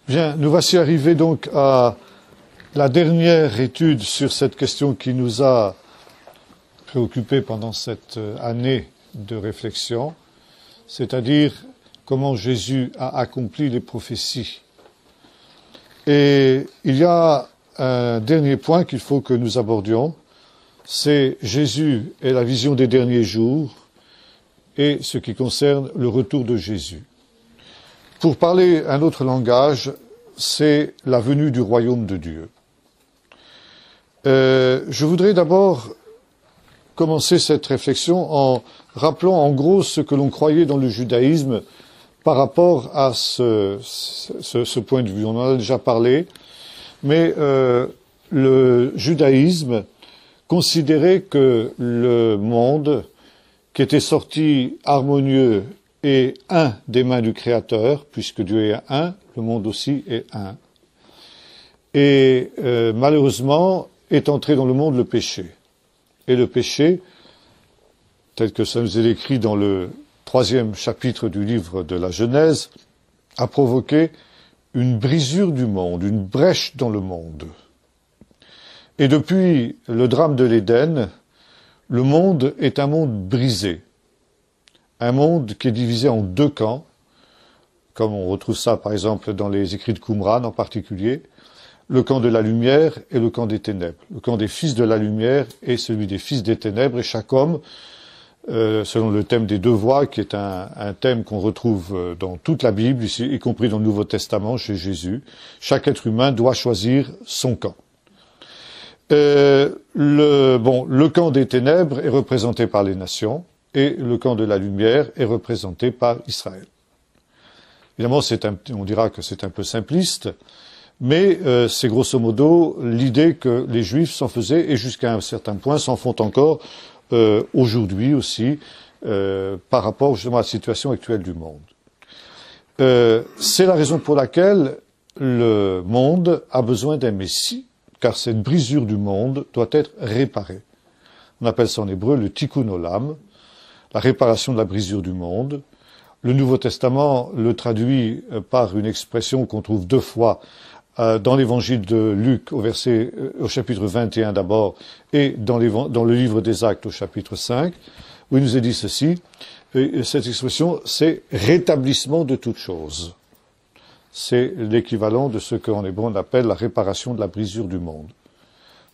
Bien, nous voici arrivés donc à la dernière étude sur cette question qui nous a préoccupés pendant cette année de réflexion, c'est-à-dire comment Jésus a accompli les prophéties. Et il y a un dernier point qu'il faut que nous abordions, c'est Jésus et la vision des derniers jours et ce qui concerne le retour de Jésus. Pour parler un autre langage, c'est la venue du royaume de Dieu. Je voudrais d'abord commencer cette réflexion en rappelant en gros ce que l'on croyait dans le judaïsme par rapport à ce point de vue. On en a déjà parlé, mais le judaïsme considérait que le monde qui était sorti harmonieux et un des mains du Créateur, puisque Dieu est un, le monde aussi est un. Et malheureusement, est entré dans le monde le péché. Et le péché, tel que ça nous est écrit dans le 3e chapitre du livre de la Genèse, a provoqué une brisure du monde, une brèche dans le monde. Et depuis le drame de l'Éden, le monde est un monde brisé. Un monde qui est divisé en deux camps, comme on retrouve ça par exemple dans les écrits de Qumran en particulier, le camp de la lumière et le camp des ténèbres. Le camp des fils de la lumière et celui des fils des ténèbres, et chaque homme, selon le thème des deux voies, qui est un thème qu'on retrouve dans toute la Bible, ici, y compris dans le Nouveau Testament, chez Jésus, chaque être humain doit choisir son camp. Le camp des ténèbres est représenté par les nations, et le camp de la lumière est représenté par Israël. Évidemment, on dira que c'est un peu simpliste, mais c'est grosso modo l'idée que les Juifs s'en faisaient, et jusqu'à un certain point s'en font encore aujourd'hui aussi, par rapport justement à la situation actuelle du monde. C'est la raison pour laquelle le monde a besoin d'un Messie, car cette brisure du monde doit être réparée. On appelle ça en hébreu le tikkun olam, la réparation de la brisure du monde. Le Nouveau Testament le traduit par une expression qu'on trouve deux fois dans l'évangile de Luc au chapitre 21 d'abord, et dans le livre des Actes au chapitre 5, où il nous est dit ceci, et cette expression, c'est rétablissement de toutes choses. C'est l'équivalent de ce qu'en hébreu on appelle la réparation de la brisure du monde.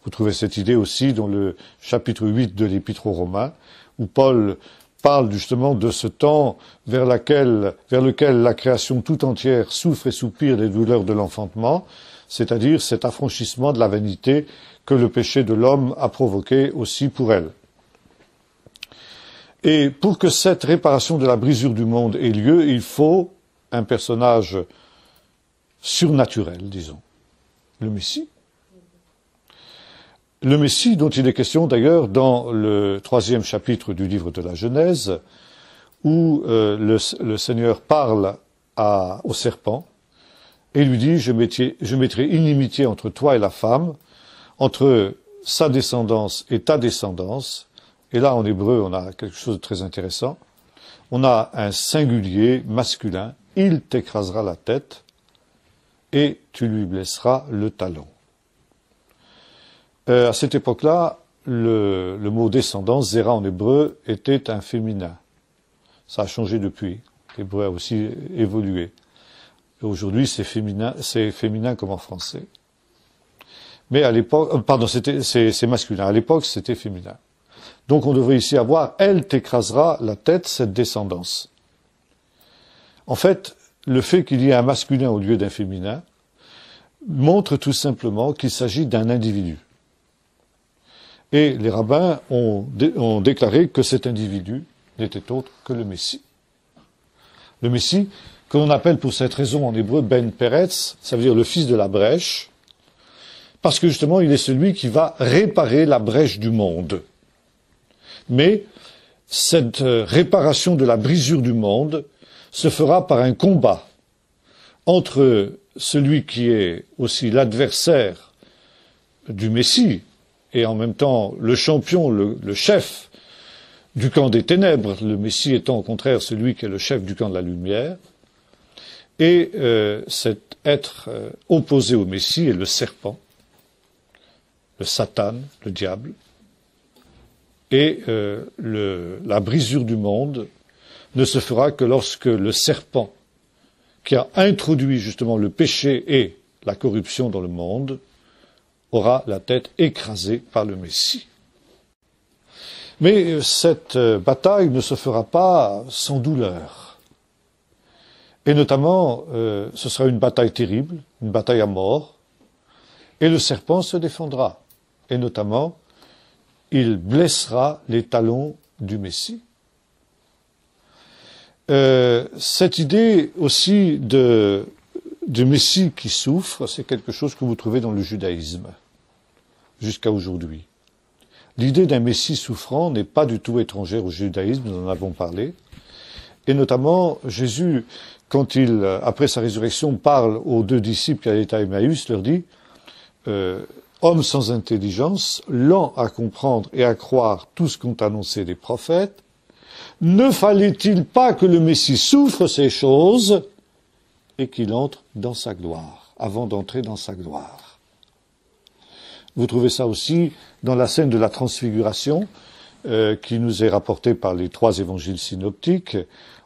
Vous trouvez cette idée aussi dans le chapitre 8 de l'Épître aux Romains, où Paul parle justement de ce temps vers lequel la création tout entière souffre et soupire des douleurs de l'enfantement, c'est-à-dire cet affranchissement de la vanité que le péché de l'homme a provoqué aussi pour elle. Et pour que cette réparation de la brisure du monde ait lieu, il faut un personnage surnaturel, disons, le Messie. Le Messie, dont il est question d'ailleurs dans le 3e chapitre du livre de la Genèse, où le Seigneur parle au serpent et lui dit « Je mettrai inimitié entre toi et la femme, entre sa descendance et ta descendance ». Et là, en hébreu, on a quelque chose de très intéressant. On a un singulier masculin, « Il t'écrasera la tête et tu lui blesseras le talon ». À cette époque-là, le mot descendance, zera en hébreu, était un féminin. Ça a changé depuis. L'hébreu a aussi évolué. Aujourd'hui, c'est féminin comme en français. Mais à l'époque, c'est masculin. À l'époque, c'était féminin. Donc on devrait ici avoir, elle t'écrasera la tête, cette descendance. En fait, le fait qu'il y ait un masculin au lieu d'un féminin montre tout simplement qu'il s'agit d'un individu. Et les rabbins ont déclaré que cet individu n'était autre que le Messie. Le Messie, que l'on appelle pour cette raison en hébreu Ben Peretz, ça veut dire le fils de la brèche, parce que justement il est celui qui va réparer la brèche du monde. Mais cette réparation de la brisure du monde se fera par un combat entre celui qui est aussi l'adversaire du Messie, et en même temps le champion, le chef du camp des ténèbres, le Messie étant au contraire celui qui est le chef du camp de la lumière, Et cet être opposé au Messie est le serpent, le Satan, le diable. Et la brisure du monde ne se fera que lorsque le serpent, qui a introduit justement le péché et la corruption dans le monde, aura la tête écrasée par le Messie. Mais cette bataille ne se fera pas sans douleur. Et notamment, ce sera une bataille terrible, une bataille à mort, et le serpent se défendra. Et notamment, il blessera les talons du Messie. Cette idée aussi du Messie qui souffre, c'est quelque chose que vous trouvez dans le judaïsme, jusqu'à aujourd'hui. L'idée d'un Messie souffrant n'est pas du tout étrangère au judaïsme, nous en avons parlé. Et notamment, Jésus, quand il, après sa résurrection, parle aux 2 disciples qui allaient à Emmaüs, leur dit hommes sans intelligence, lents à comprendre et à croire tout ce qu'ont annoncé les prophètes, ne fallait-il pas que le Messie souffre ces choses et qu'il entre dans sa gloire, avant d'entrer dans sa gloire? Vous trouvez ça aussi dans la scène de la transfiguration, qui nous est rapportée par les 3 évangiles synoptiques,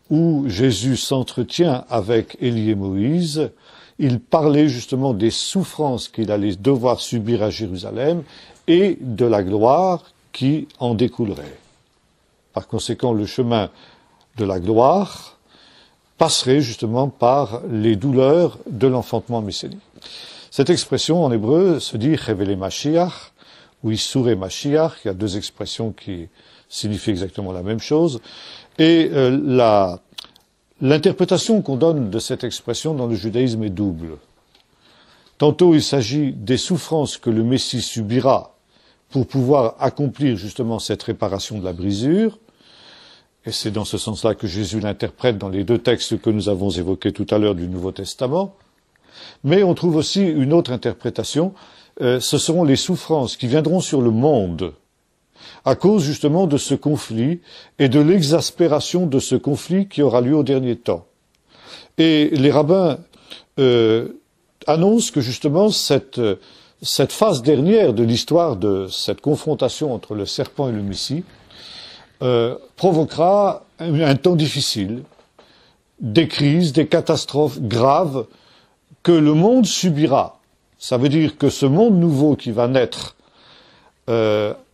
où Jésus s'entretient avec Élie et Moïse. Il parlait justement des souffrances qu'il allait devoir subir à Jérusalem et de la gloire qui en découlerait. Par conséquent, le chemin de la gloire passerait justement par les douleurs de l'enfantement messianique. Cette expression en hébreu se dit Chevele Mashiach ou Issouré Mashiach. Il y a 2 expressions qui signifient exactement la même chose. Et l'interprétation qu'on donne de cette expression dans le judaïsme est double. Tantôt il s'agit des souffrances que le Messie subira pour pouvoir accomplir justement cette réparation de la brisure, et c'est dans ce sens-là que Jésus l'interprète dans les 2 textes que nous avons évoqués tout à l'heure du Nouveau Testament. Mais on trouve aussi une autre interprétation, ce seront les souffrances qui viendront sur le monde à cause justement de ce conflit et de l'exaspération de ce conflit qui aura lieu au dernier temps. Et les rabbins annoncent que justement cette phase dernière de l'histoire de cette confrontation entre le serpent et le Messie provoquera un temps difficile, des crises, des catastrophes graves que le monde subira. Ça veut dire que ce monde nouveau qui va naître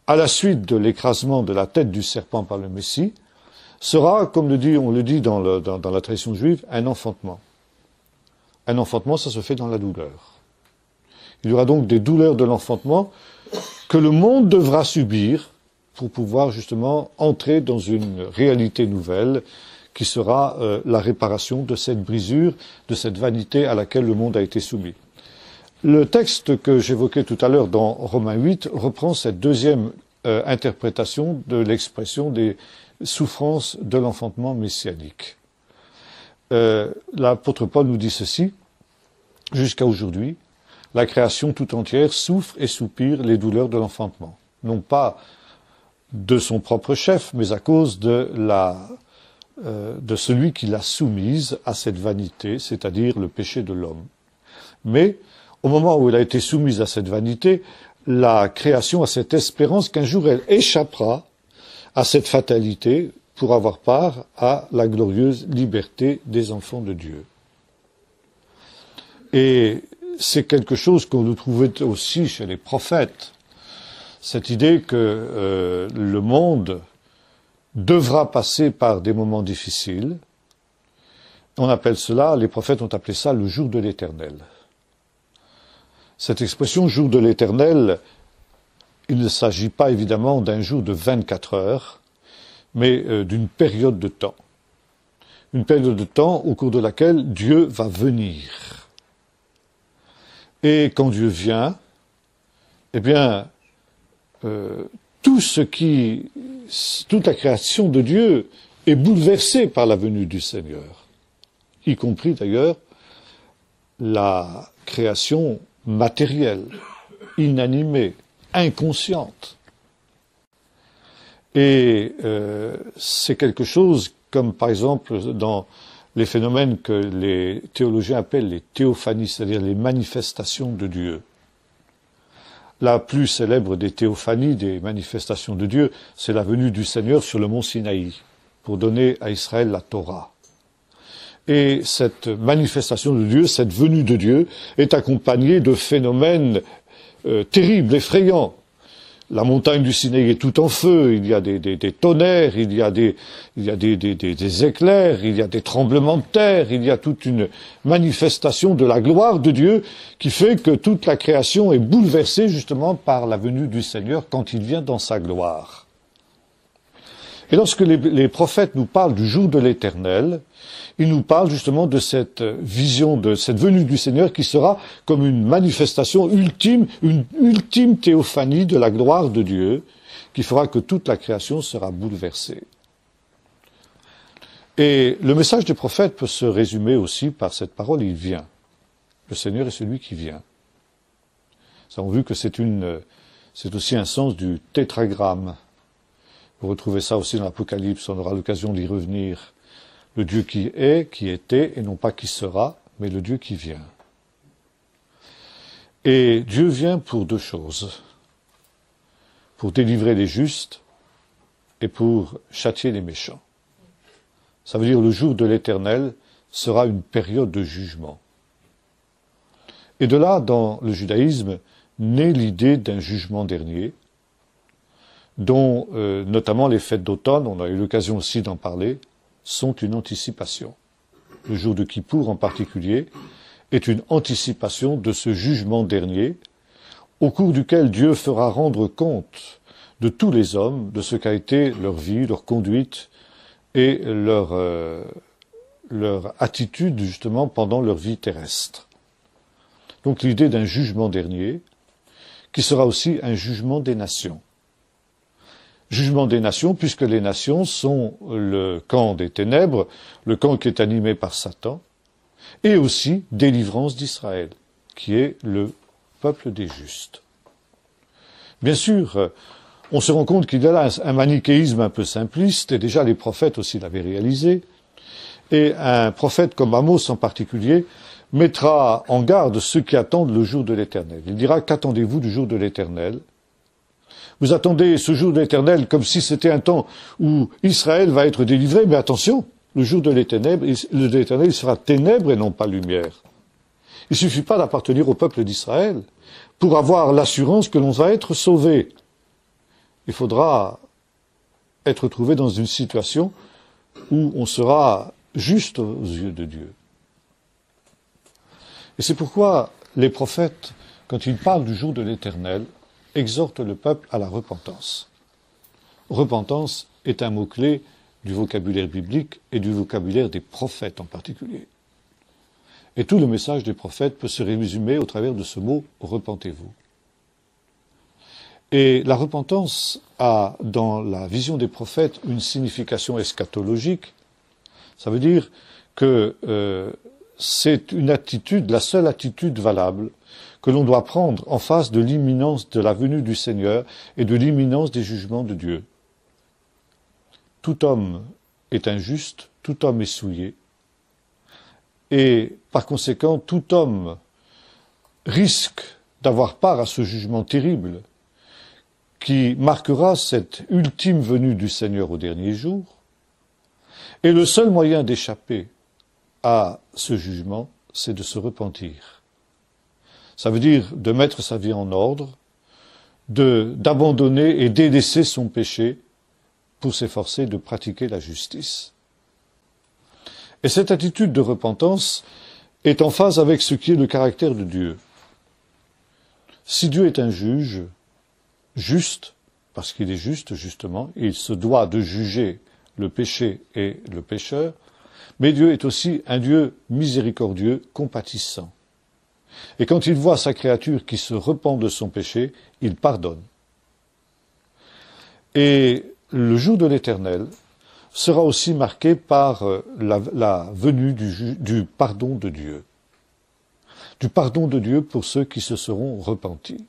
à la suite de l'écrasement de la tête du serpent par le Messie sera, comme on le dit dans la tradition juive, un enfantement. Un enfantement, ça se fait dans la douleur. Il y aura donc des douleurs de l'enfantement que le monde devra subir pour pouvoir justement entrer dans une réalité nouvelle qui sera la réparation de cette brisure, de cette vanité à laquelle le monde a été soumis. Le texte que j'évoquais tout à l'heure dans Romains 8 reprend cette deuxième interprétation de l'expression des souffrances de l'enfantement messianique. L'apôtre Paul nous dit ceci: jusqu'à aujourd'hui, la création tout entière souffre et soupire les douleurs de l'enfantement, non pas de son propre chef, mais à cause de celui qui l'a soumise à cette vanité, c'est-à-dire le péché de l'homme. Mais au moment où elle a été soumise à cette vanité, la création a cette espérance qu'un jour elle échappera à cette fatalité pour avoir part à la glorieuse liberté des enfants de Dieu. Et c'est quelque chose qu'on nous trouvait aussi chez les prophètes. Cette idée que le monde devra passer par des moments difficiles. On appelle cela, les prophètes ont appelé ça le jour de l'Éternel. Cette expression jour de l'Éternel, il ne s'agit pas évidemment d'un jour de 24 heures, mais d'une période de temps. Une période de temps au cours de laquelle Dieu va venir. Et quand Dieu vient, eh bien, toute la création de Dieu est bouleversée par la venue du Seigneur, y compris d'ailleurs la création matérielle, inanimée, inconsciente. Et c'est quelque chose comme par exemple dans les phénomènes que les théologiens appellent les théophanies, c'est-à-dire les manifestations de Dieu. La plus célèbre des théophanies, des manifestations de Dieu, c'est la venue du Seigneur sur le mont Sinaï, pour donner à Israël la Torah. Et cette manifestation de Dieu, cette venue de Dieu, est accompagnée de phénomènes terribles, effrayants. La montagne du Sinaï est tout en feu, il y a des tonnerres, il y a des éclairs, il y a des tremblements de terre, il y a toute une manifestation de la gloire de Dieu qui fait que toute la création est bouleversée justement par la venue du Seigneur quand il vient dans sa gloire. Et lorsque les prophètes nous parlent du jour de l'Éternel, ils nous parlent justement de cette vision, de cette venue du Seigneur qui sera comme une manifestation ultime, une ultime théophanie de la gloire de Dieu, qui fera que toute la création sera bouleversée. Et le message des prophètes peut se résumer aussi par cette parole, il vient. Le Seigneur est celui qui vient. Nous avons vu que c'est aussi un sens du tétragramme. Vous retrouvez ça aussi dans l'Apocalypse, on aura l'occasion d'y revenir. Le Dieu qui est, qui était, et non pas qui sera, mais le Dieu qui vient. Et Dieu vient pour deux choses. Pour délivrer les justes et pour châtier les méchants. Ça veut dire le jour de l'Éternel sera une période de jugement. Et de là, dans le judaïsme, naît l'idée d'un jugement dernier, dont notamment les fêtes d'automne, on a eu l'occasion aussi d'en parler, sont une anticipation. Le jour de Kippour en particulier est une anticipation de ce jugement dernier, au cours duquel Dieu fera rendre compte de tous les hommes, de ce qu'a été leur vie, leur conduite et leur attitude justement pendant leur vie terrestre. Donc l'idée d'un jugement dernier, qui sera aussi un jugement des nations. Jugement des nations, puisque les nations sont le camp des ténèbres, le camp qui est animé par Satan, et aussi délivrance d'Israël, qui est le peuple des justes. Bien sûr, on se rend compte qu'il y a là un manichéisme un peu simpliste, et déjà les prophètes aussi l'avaient réalisé, et un prophète comme Amos en particulier mettra en garde ceux qui attendent le jour de l'Éternel. Il dira, qu'attendez-vous du jour de l'Éternel ? Vous attendez ce jour de l'Éternel comme si c'était un temps où Israël va être délivré, mais attention, le jour de l'Éternel, il sera ténèbres et non pas lumière. Il ne suffit pas d'appartenir au peuple d'Israël pour avoir l'assurance que l'on va être sauvé. Il faudra être trouvé dans une situation où on sera juste aux yeux de Dieu. Et c'est pourquoi les prophètes, quand ils parlent du jour de l'Éternel, exhortent le peuple à la repentance. Repentance est un mot-clé du vocabulaire biblique et du vocabulaire des prophètes en particulier. Et tout le message des prophètes peut se résumer au travers de ce mot « repentez-vous ». Et la repentance a, dans la vision des prophètes, une signification eschatologique. Ça veut dire que c'est une attitude, la seule attitude valable que l'on doit prendre en face de l'imminence de la venue du Seigneur et de l'imminence des jugements de Dieu. Tout homme est injuste, tout homme est souillé, et par conséquent, tout homme risque d'avoir part à ce jugement terrible qui marquera cette ultime venue du Seigneur au dernier jour. Et le seul moyen d'échapper à ce jugement, c'est de se repentir. Ça veut dire de mettre sa vie en ordre, d'abandonner et délaisser son péché pour s'efforcer de pratiquer la justice. Et cette attitude de repentance est en phase avec ce qui est le caractère de Dieu. Si Dieu est un juge juste, parce qu'il est juste justement, il se doit de juger le péché et le pécheur, mais Dieu est aussi un Dieu miséricordieux, compatissant. Et quand il voit sa créature qui se repent de son péché, il pardonne. Et le jour de l'Éternel sera aussi marqué par la venue du pardon de Dieu. Du pardon de Dieu pour ceux qui se seront repentis.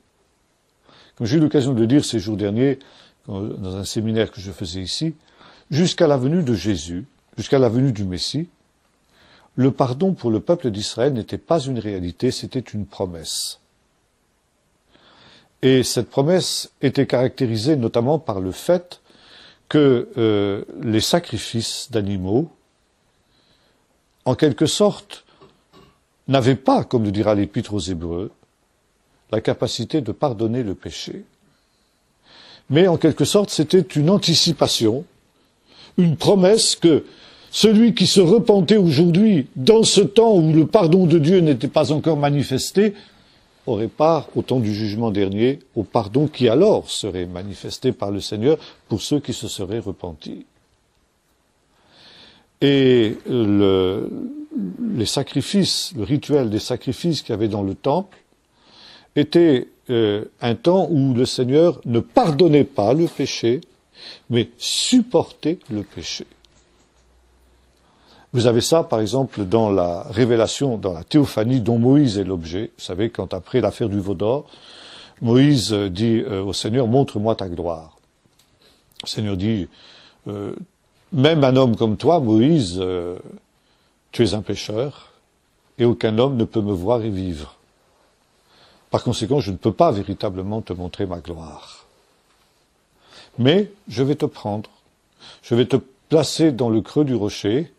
Comme j'ai eu l'occasion de le dire ces jours derniers, dans un séminaire que je faisais ici, jusqu'à la venue de Jésus, jusqu'à la venue du Messie, le pardon pour le peuple d'Israël n'était pas une réalité, c'était une promesse. Et cette promesse était caractérisée notamment par le fait que les sacrifices d'animaux, en quelque sorte, n'avaient pas, comme le dira l'Épître aux Hébreux, la capacité de pardonner le péché. Mais en quelque sorte, c'était une anticipation, une promesse que celui qui se repentait aujourd'hui, dans ce temps où le pardon de Dieu n'était pas encore manifesté, aurait part, au temps du jugement dernier, au pardon qui alors serait manifesté par le Seigneur pour ceux qui se seraient repentis. Et les sacrifices, le rituel des sacrifices qu'il y avait dans le temple, était un temps où le Seigneur ne pardonnait pas le péché, mais supportait le péché. Vous avez ça, par exemple, dans la révélation, dans la théophanie dont Moïse est l'objet. Vous savez, quand après l'affaire du veau d'or, Moïse dit au Seigneur, montre-moi ta gloire. Le Seigneur dit, même un homme comme toi, Moïse, tu es un pécheur, et aucun homme ne peut me voir et vivre. Par conséquent, je ne peux pas véritablement te montrer ma gloire. Mais je vais te prendre, je vais te placer dans le creux du rocher,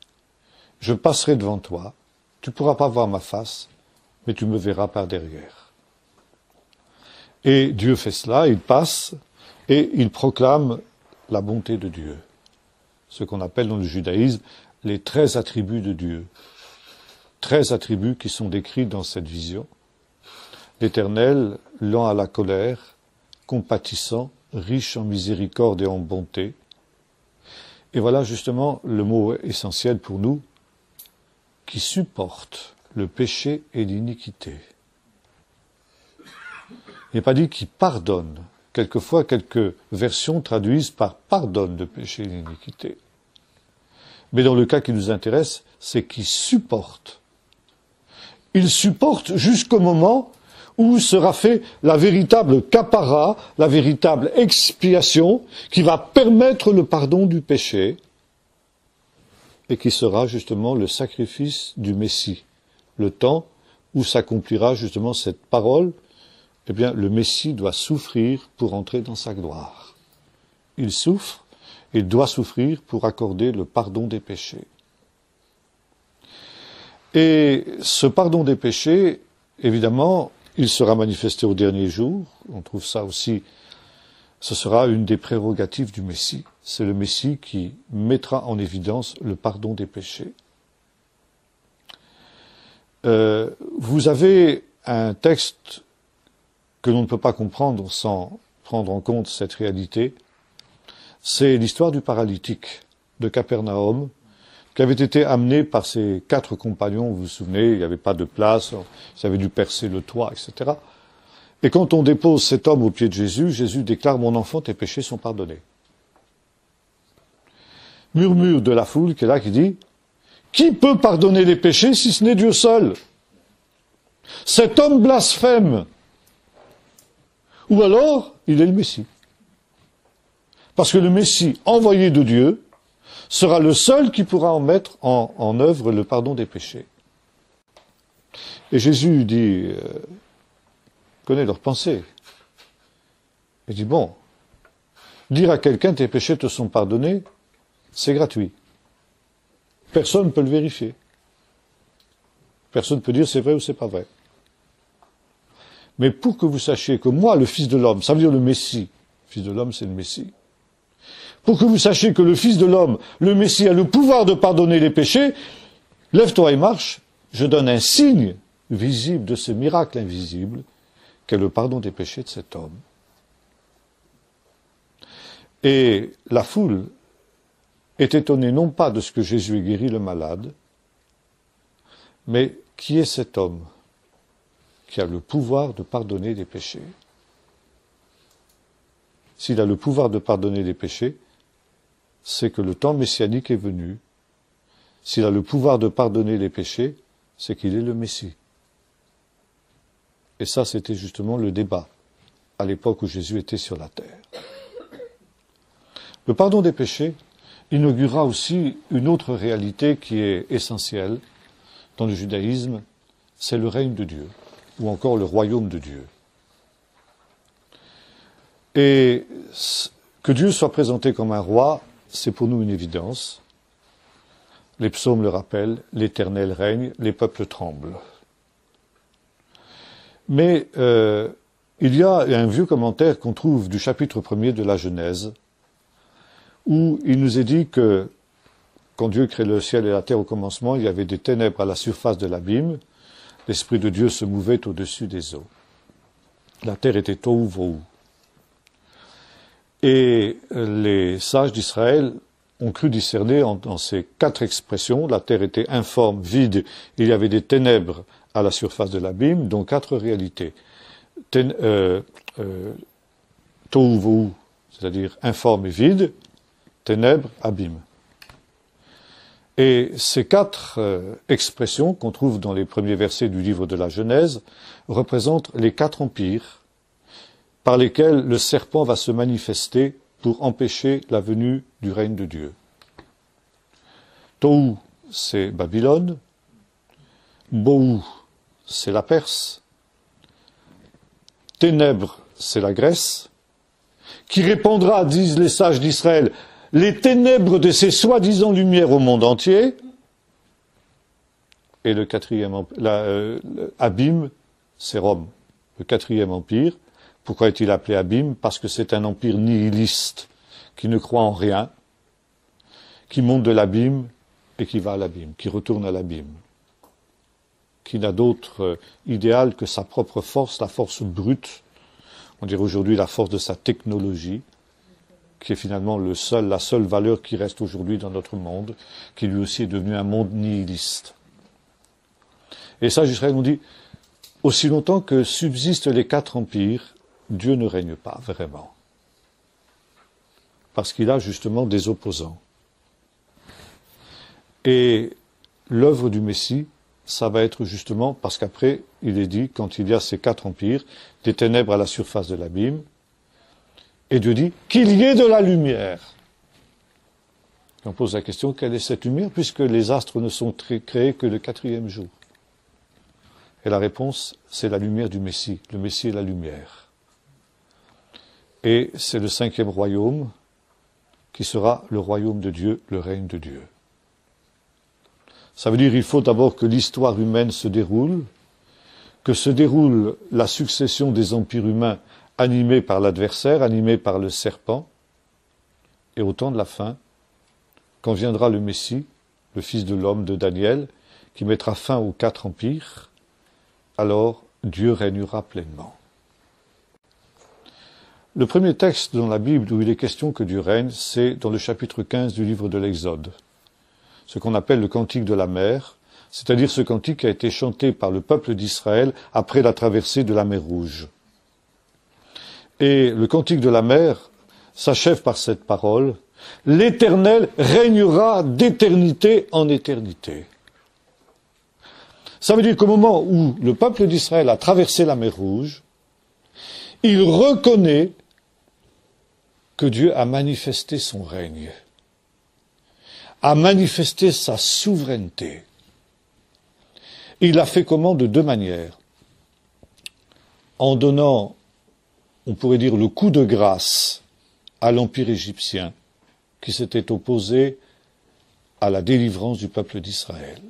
je passerai devant toi, tu ne pourras pas voir ma face, mais tu me verras par derrière. Et Dieu fait cela, il passe, et il proclame la bonté de Dieu. Ce qu'on appelle dans le judaïsme les 13 attributs de Dieu. 13 attributs qui sont décrits dans cette vision. L'Éternel, lent à la colère, compatissant, riche en miséricorde et en bonté. Et voilà justement le mot essentiel pour nous, qui supporte le péché et l'iniquité. Il n'est pas dit qu'il pardonne. Quelquefois, quelques versions traduisent par pardonne le péché et l'iniquité. Mais dans le cas qui nous intéresse, c'est qu'il supporte. Il supporte jusqu'au moment où sera fait la véritable capara, la véritable expiation qui va permettre le pardon du péché et qui sera justement le sacrifice du Messie, le temps où s'accomplira justement cette parole. Eh bien, le Messie doit souffrir pour entrer dans sa gloire. Il souffre, il doit souffrir pour accorder le pardon des péchés. Et ce pardon des péchés, évidemment, il sera manifesté au dernier jour. On trouve ça aussi, ce sera une des prérogatives du Messie. C'est le Messie qui mettra en évidence le pardon des péchés. Vous avez un texte que l'on ne peut pas comprendre sans prendre en compte cette réalité. C'est l'histoire du paralytique de Capernaum, qui avait été amené par ses 4 compagnons, vous vous souvenez, il n'y avait pas de place, ils avaient dû percer le toit, etc. Et quand on dépose cet homme au pied de Jésus, Jésus déclare « Mon enfant, tes péchés sont pardonnés ». Murmure de la foule qui est là, qui dit « Qui peut pardonner les péchés si ce n'est Dieu seul ? Cet homme blasphème !» Ou alors, il est le Messie. Parce que le Messie, envoyé de Dieu, sera le seul qui pourra en mettre en œuvre le pardon des péchés. Et Jésus dit, connaît leurs pensées. Il dit, bon, dire à quelqu'un tes péchés te sont pardonnés, c'est gratuit. Personne ne peut le vérifier. Personne ne peut dire c'est vrai ou c'est pas vrai. Mais pour que vous sachiez que moi, le Fils de l'homme, ça veut dire le Messie, le Fils de l'homme c'est le Messie, pour que vous sachiez que le Fils de l'homme, le Messie, a le pouvoir de pardonner les péchés, lève-toi et marche, je donne un signe visible de ce miracle invisible, qu'est le pardon des péchés de cet homme. Et la foule est étonnée non pas de ce que Jésus ait guéri le malade, mais qui est cet homme qui a le pouvoir de pardonner les péchés? S'il a le pouvoir de pardonner les péchés, c'est que le temps messianique est venu. S'il a le pouvoir de pardonner les péchés, c'est qu'il est le Messie. Et ça, c'était justement le débat à l'époque où Jésus était sur la terre. Le pardon des péchés inaugurera aussi une autre réalité qui est essentielle, dans le judaïsme, c'est le règne de Dieu, ou encore le royaume de Dieu. Et que Dieu soit présenté comme un roi, c'est pour nous une évidence. Les psaumes le rappellent, l'Éternel règne, les peuples tremblent. Mais il y a un vieux commentaire qu'on trouve du chapitre 1er de la Genèse, où il nous est dit que quand Dieu crée le ciel et la terre au commencement, il y avait des ténèbres à la surface de l'abîme, l'Esprit de Dieu se mouvait au-dessus des eaux. La terre était tohu vohu. Et les sages d'Israël ont cru discerner dans ces 4 expressions, la terre était informe, vide, il y avait des ténèbres à la surface de l'abîme, dont 4 réalités. Tohu vohu, c'est-à-dire informe et vide, ténèbres, abîme. Et ces 4 expressions qu'on trouve dans les premiers versets du livre de la Genèse représentent les 4 empires par lesquels le serpent va se manifester pour empêcher la venue du règne de Dieu. Tohu, c'est Babylone. Bohu, c'est la Perse. Ténèbres, c'est la Grèce, qui répandra, disent les sages d'Israël, les ténèbres de ses soi-disant lumières au monde entier. Et le 4e abîme, c'est Rome, le 4e empire. Pourquoi est-il appelé abîme? Parce que c'est un empire nihiliste, qui ne croit en rien, qui monte de l'abîme et qui va à l'abîme, qui retourne à l'abîme, qui n'a d'autre idéal que sa propre force, la force brute, on dirait aujourd'hui la force de sa technologie, qui est finalement la seule valeur qui reste aujourd'hui dans notre monde, qui lui aussi est devenu un monde nihiliste. Et ça, Israël nous dit, aussi longtemps que subsistent les 4 empires, Dieu ne règne pas vraiment. Parce qu'il a justement des opposants. Et l'œuvre du Messie, ça va être justement, parce qu'après, il est dit, quand il y a ces 4 empires, des ténèbres à la surface de l'abîme, et Dieu dit qu'il y ait de la lumière. Et on pose la question, quelle est cette lumière, puisque les astres ne sont créés que le 4e jour? Et la réponse, c'est la lumière du Messie. Le Messie est la lumière. Et c'est le 5e royaume qui sera le royaume de Dieu, le règne de Dieu. Ça veut dire qu'il faut d'abord que l'histoire humaine se déroule, que se déroule la succession des empires humains animés par l'adversaire, animés par le serpent, et au temps de la fin, quand viendra le Messie, le Fils de l'homme de Daniel, qui mettra fin aux 4 empires, alors Dieu régnera pleinement. Le premier texte dans la Bible où il est question que Dieu règne, c'est dans le chapitre 15 du livre de l'Exode, ce qu'on appelle le cantique de la mer, c'est-à-dire ce cantique qui a été chanté par le peuple d'Israël après la traversée de la mer Rouge. Et le cantique de la mer s'achève par cette parole, « L'Éternel régnera d'éternité en éternité ». Ça veut dire qu'au moment où le peuple d'Israël a traversé la mer Rouge, il reconnaît que Dieu a manifesté son règne, a manifesté sa souveraineté. Il l'a fait comment? De 2 manières. En donnant, on pourrait dire, le coup de grâce à l'empire égyptien qui s'était opposé à la délivrance du peuple d'Israël.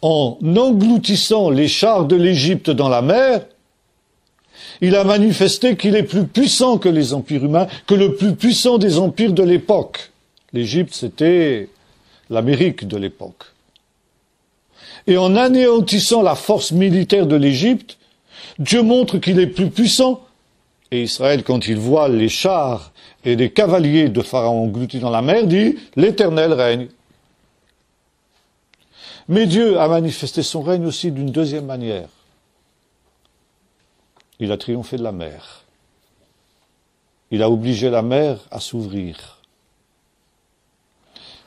En engloutissant les chars de l'Égypte dans la mer, il a manifesté qu'il est plus puissant que les empires humains, que le plus puissant des empires de l'époque. L'Égypte, c'était l'Amérique de l'époque. Et en anéantissant la force militaire de l'Égypte, Dieu montre qu'il est plus puissant. Et Israël, quand il voit les chars et les cavaliers de Pharaon engloutis dans la mer, dit « L'Éternel règne ». Mais Dieu a manifesté son règne aussi d'une 2e manière. Il a triomphé de la mer. Il a obligé la mer à s'ouvrir.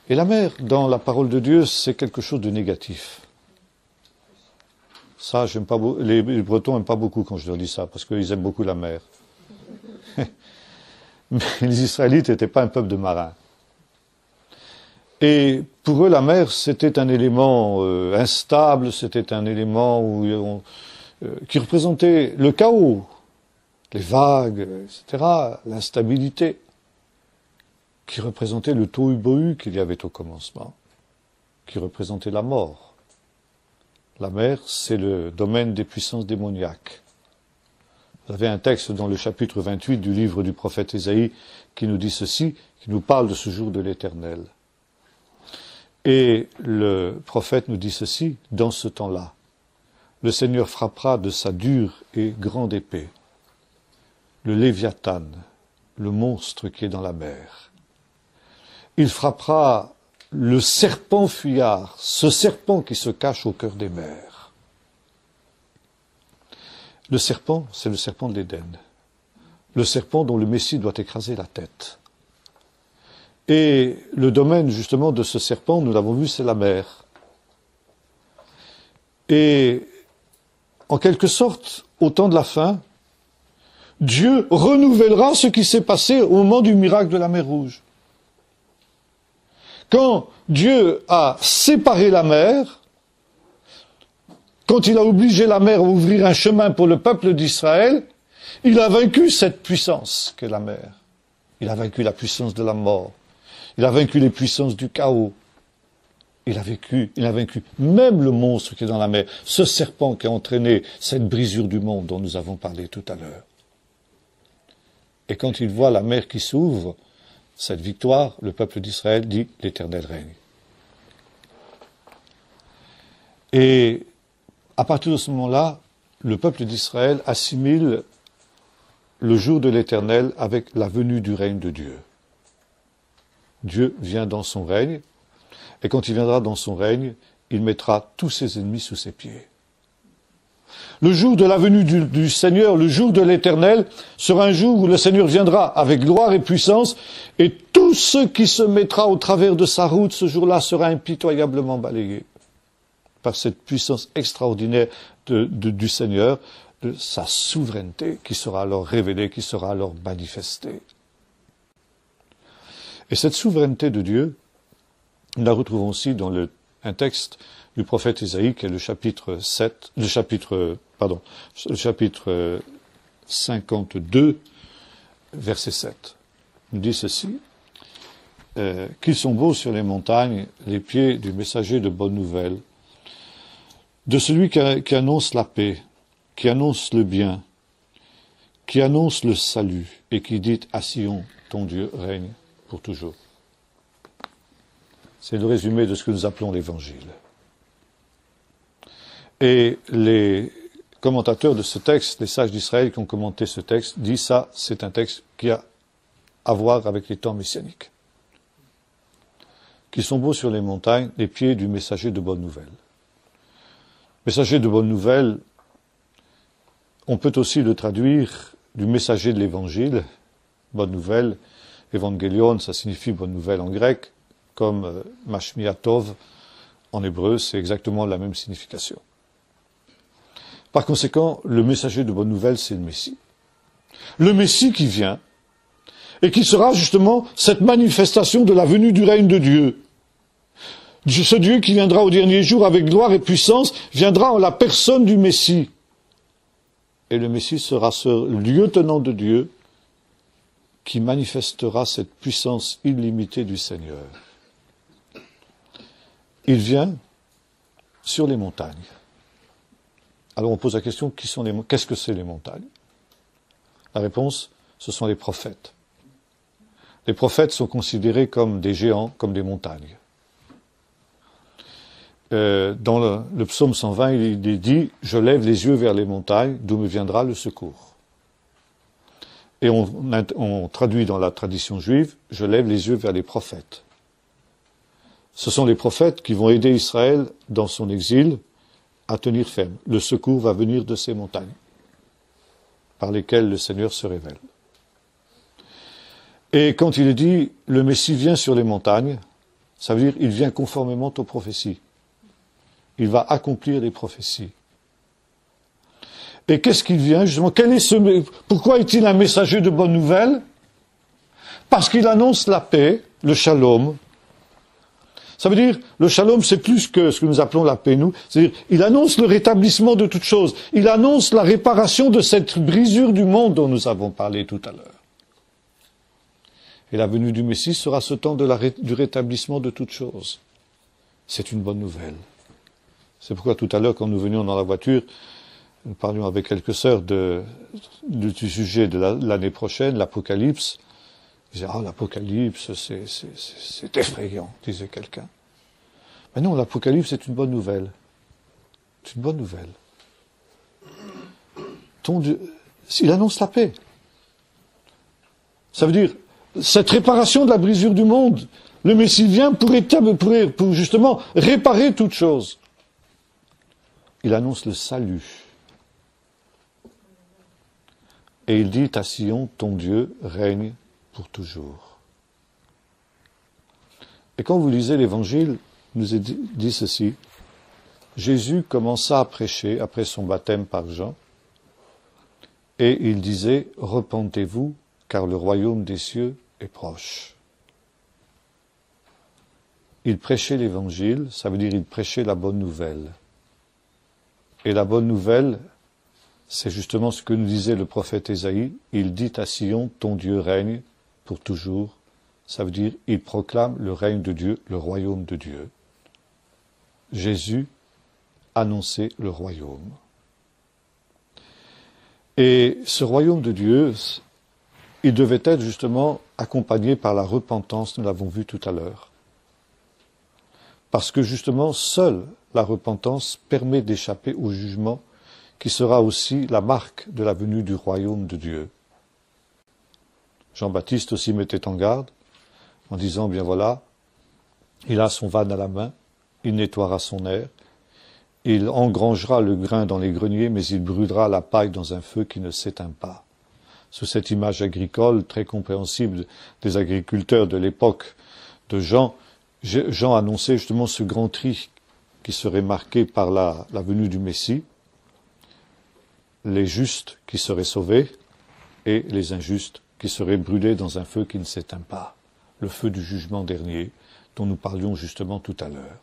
Et la mer, dans la parole de Dieu, c'est quelque chose de négatif. Ça, j'aime pas les Bretons n'aiment pas beaucoup quand je leur dis ça, parce qu'ils aiment beaucoup la mer. Mais les Israélites n'étaient pas un peuple de marins. Et pour eux, la mer, c'était un élément instable, c'était un élément qui représentait le chaos, les vagues, etc., l'instabilité, qui représentait le tohu-bohu qu'il y avait au commencement, qui représentait la mort. La mer, c'est le domaine des puissances démoniaques. Vous avez un texte dans le chapitre 28 du livre du prophète Ésaïe qui nous dit ceci, qui nous parle de ce jour de l'Éternel. Et le prophète nous dit ceci, dans ce temps-là, le Seigneur frappera de sa dure et grande épée le Léviathan, le monstre qui est dans la mer. Il frappera le serpent fuyard, ce serpent qui se cache au cœur des mers. Le serpent, c'est le serpent de l'Éden. Le serpent dont le Messie doit écraser la tête. Et le domaine, justement, de ce serpent, nous l'avons vu, c'est la mer. Et, en quelque sorte, au temps de la fin, Dieu renouvellera ce qui s'est passé au moment du miracle de la mer Rouge. Quand Dieu a séparé la mer, quand il a obligé la mer à ouvrir un chemin pour le peuple d'Israël, il a vaincu cette puissance qu'est la mer. Il a vaincu la puissance de la mort. Il a vaincu les puissances du chaos. Il a vaincu même le monstre qui est dans la mer, ce serpent qui a entraîné cette brisure du monde dont nous avons parlé tout à l'heure. Et quand il voit la mer qui s'ouvre, cette victoire, le peuple d'Israël dit « l'Éternel règne ». Et à partir de ce moment-là, le peuple d'Israël assimile le jour de l'Éternel avec la venue du règne de Dieu. Dieu vient dans son règne, et quand il viendra dans son règne, il mettra tous ses ennemis sous ses pieds. Le jour de la venue du Seigneur, le jour de l'Éternel, sera un jour où le Seigneur viendra avec gloire et puissance, et tout ce qui se mettra au travers de sa route ce jour-là sera impitoyablement balayé par cette puissance extraordinaire du Seigneur, de sa souveraineté qui sera alors révélée, qui sera alors manifestée. Et cette souveraineté de Dieu, nous la retrouvons aussi dans un texte du prophète Ésaïe, qui est le chapitre 52, verset 7. Il dit ceci, qu'ils sont beaux sur les montagnes, les pieds du messager de bonne nouvelle, de celui qui annonce la paix, qui annonce le bien, qui annonce le salut, et qui dit à Sion, ton Dieu règne pour toujours. C'est le résumé de ce que nous appelons l'Évangile. Et les commentateurs de ce texte, les sages d'Israël qui ont commenté ce texte, disent ça, c'est un texte qui a à voir avec les temps messianiques. Qui sont beaux sur les montagnes, les pieds du messager de bonne nouvelle. Messager de bonne nouvelle, on peut aussi le traduire du messager de l'Évangile, bonne nouvelle, Evangelion, ça signifie bonne nouvelle en grec, comme Mashmiah Tov en hébreu, c'est exactement la même signification. Par conséquent, le messager de bonne nouvelle, c'est le Messie. Le Messie qui vient, et qui sera justement cette manifestation de la venue du règne de Dieu. Ce Dieu qui viendra au dernier jour avec gloire et puissance, viendra en la personne du Messie. Et le Messie sera ce lieutenant de Dieu qui manifestera cette puissance illimitée du Seigneur. Il vient sur les montagnes. Alors on pose la question, qu'est-ce que c'est les montagnes? La réponse, ce sont les prophètes. Les prophètes sont considérés comme des géants, comme des montagnes. Dans le psaume 120, il est dit « Je lève les yeux vers les montagnes, d'où me viendra le secours ». Et on traduit dans la tradition juive « Je lève les yeux vers les prophètes ». Ce sont les prophètes qui vont aider Israël dans son exil à tenir ferme. Le secours va venir de ces montagnes par lesquelles le Seigneur se révèle. Et quand il est dit « le Messie vient sur les montagnes », ça veut dire il vient conformément aux prophéties. Il va accomplir les prophéties. Et qu'est-ce qu'il vient justement? Pourquoi est-il un messager de bonne nouvelle? Parce qu'il annonce la paix, le shalom, Ça veut dire, le shalom, c'est plus que ce que nous appelons la paix, nous. C'est-à-dire, il annonce le rétablissement de toutes choses. Il annonce la réparation de cette brisure du monde dont nous avons parlé tout à l'heure. Et la venue du Messie sera ce temps du rétablissement de toutes choses. C'est une bonne nouvelle. C'est pourquoi tout à l'heure, quand nous venions dans la voiture, nous parlions avec quelques sœurs du sujet de l'année prochaine, l'Apocalypse. Ils disaient, l'Apocalypse, c'est effrayant, disait quelqu'un. Mais non, l'Apocalypse, c'est une bonne nouvelle. C'est une bonne nouvelle. Ton Dieu, il annonce la paix. Ça veut dire, cette réparation de la brisure du monde, le Messie vient pour justement réparer toute chose. Il annonce le salut. Et il dit à Sion, ton Dieu règne pour toujours. Et quand vous lisez l'Évangile, il nous est dit ceci. Jésus commença à prêcher après son baptême par Jean, et il disait, repentez-vous, car le royaume des cieux est proche. Il prêchait l'Évangile, ça veut dire il prêchait la bonne nouvelle. Et la bonne nouvelle, c'est justement ce que nous disait le prophète Ésaïe. Il dit à Sion, ton Dieu règne pour toujours. Ça veut dire, il proclame le règne de Dieu, le royaume de Dieu. Jésus annonçait le royaume. Et ce royaume de Dieu, il devait être justement accompagné par la repentance, nous l'avons vu tout à l'heure. Parce que justement, seule la repentance permet d'échapper au jugement qui sera aussi la marque de la venue du royaume de Dieu. Jean-Baptiste aussi mettait en garde en disant, bien voilà, il a son van à la main, il nettoiera son aire, il engrangera le grain dans les greniers, mais il brûlera la paille dans un feu qui ne s'éteint pas. Sous cette image agricole très compréhensible des agriculteurs de l'époque de Jean, Jean annonçait justement ce grand tri qui serait marqué par la venue du Messie, les justes qui seraient sauvés et les injustes qui seraient brûlés dans un feu qui ne s'éteint pas, le feu du jugement dernier dont nous parlions justement tout à l'heure.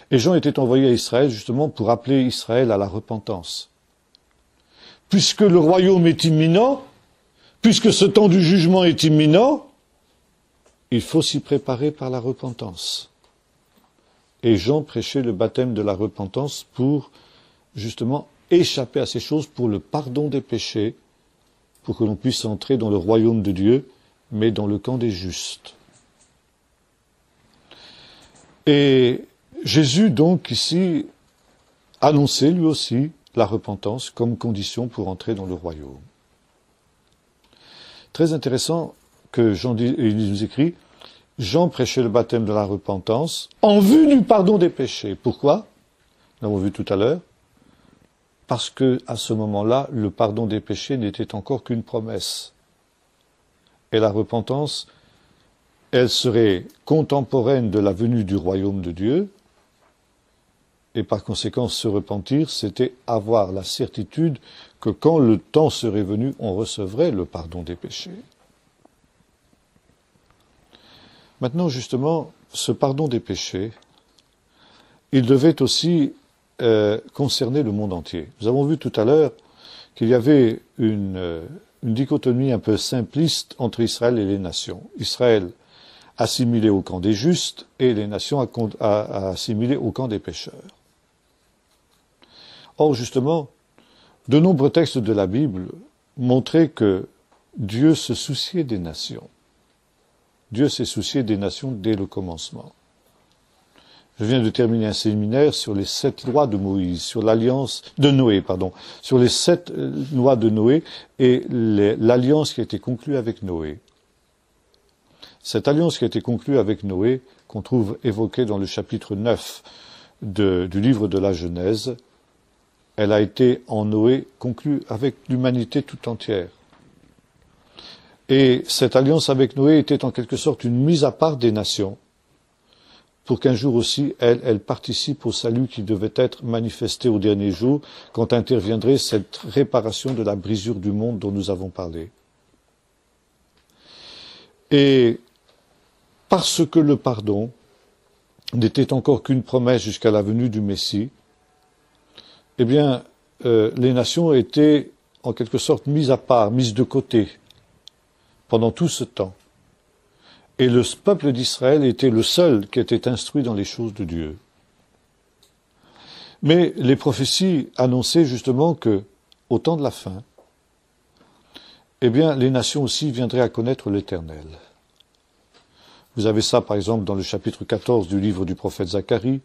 Et Jean était envoyé à Israël justement pour appeler Israël à la repentance. Puisque le royaume est imminent, puisque ce temps du jugement est imminent, il faut s'y préparer par la repentance. Et Jean prêchait le baptême de la repentance pour justement échapper à ces choses, pour le pardon des péchés, pour que l'on puisse entrer dans le royaume de Dieu, mais dans le camp des justes. Et Jésus, donc, ici, annonçait lui aussi la repentance comme condition pour entrer dans le royaume. Très intéressant que Jean il nous écrit, Jean prêchait le baptême de la repentance en vue du pardon des péchés. Pourquoi? Nous l'avons vu tout à l'heure. Parce que, à ce moment-là, le pardon des péchés n'était encore qu'une promesse. Et la repentance, elle serait contemporaine de la venue du royaume de Dieu, et par conséquent, se repentir, c'était avoir la certitude que quand le temps serait venu, on recevrait le pardon des péchés. Maintenant, justement, ce pardon des péchés, il devait aussi concerner le monde entier. Nous avons vu tout à l'heure qu'il y avait une dichotomie un peu simpliste entre Israël et les nations. Israël assimilé au camp des justes et les nations assimilées au camp des pécheurs. Or, justement, de nombreux textes de la Bible montraient que Dieu se souciait des nations. Dieu s'est soucié des nations dès le commencement. Je viens de terminer un séminaire sur les 7 lois de Moïse, sur l'alliance de Noé, sur les 7 lois de Noé et l'alliance qui a été conclue avec Noé. Cette alliance qui a été conclue avec Noé, qu'on trouve évoquée dans le chapitre 9 du livre de la Genèse, elle a été en Noé conclue avec l'humanité tout entière. Et cette alliance avec Noé était en quelque sorte une mise à part des nations, pour qu'un jour aussi, elle participe au salut qui devait être manifesté au dernier jour, quand interviendrait cette réparation de la brisure du monde dont nous avons parlé. Et parce que le pardon n'était encore qu'une promesse jusqu'à la venue du Messie, eh bien, les nations étaient en quelque sorte mises à part, mises de côté pendant tout ce temps. Et le peuple d'Israël était le seul qui était instruit dans les choses de Dieu. Mais les prophéties annonçaient justement que, au temps de la fin, eh bien, les nations aussi viendraient à connaître l'Éternel. Vous avez ça, par exemple, dans le chapitre 14 du livre du prophète Zacharie,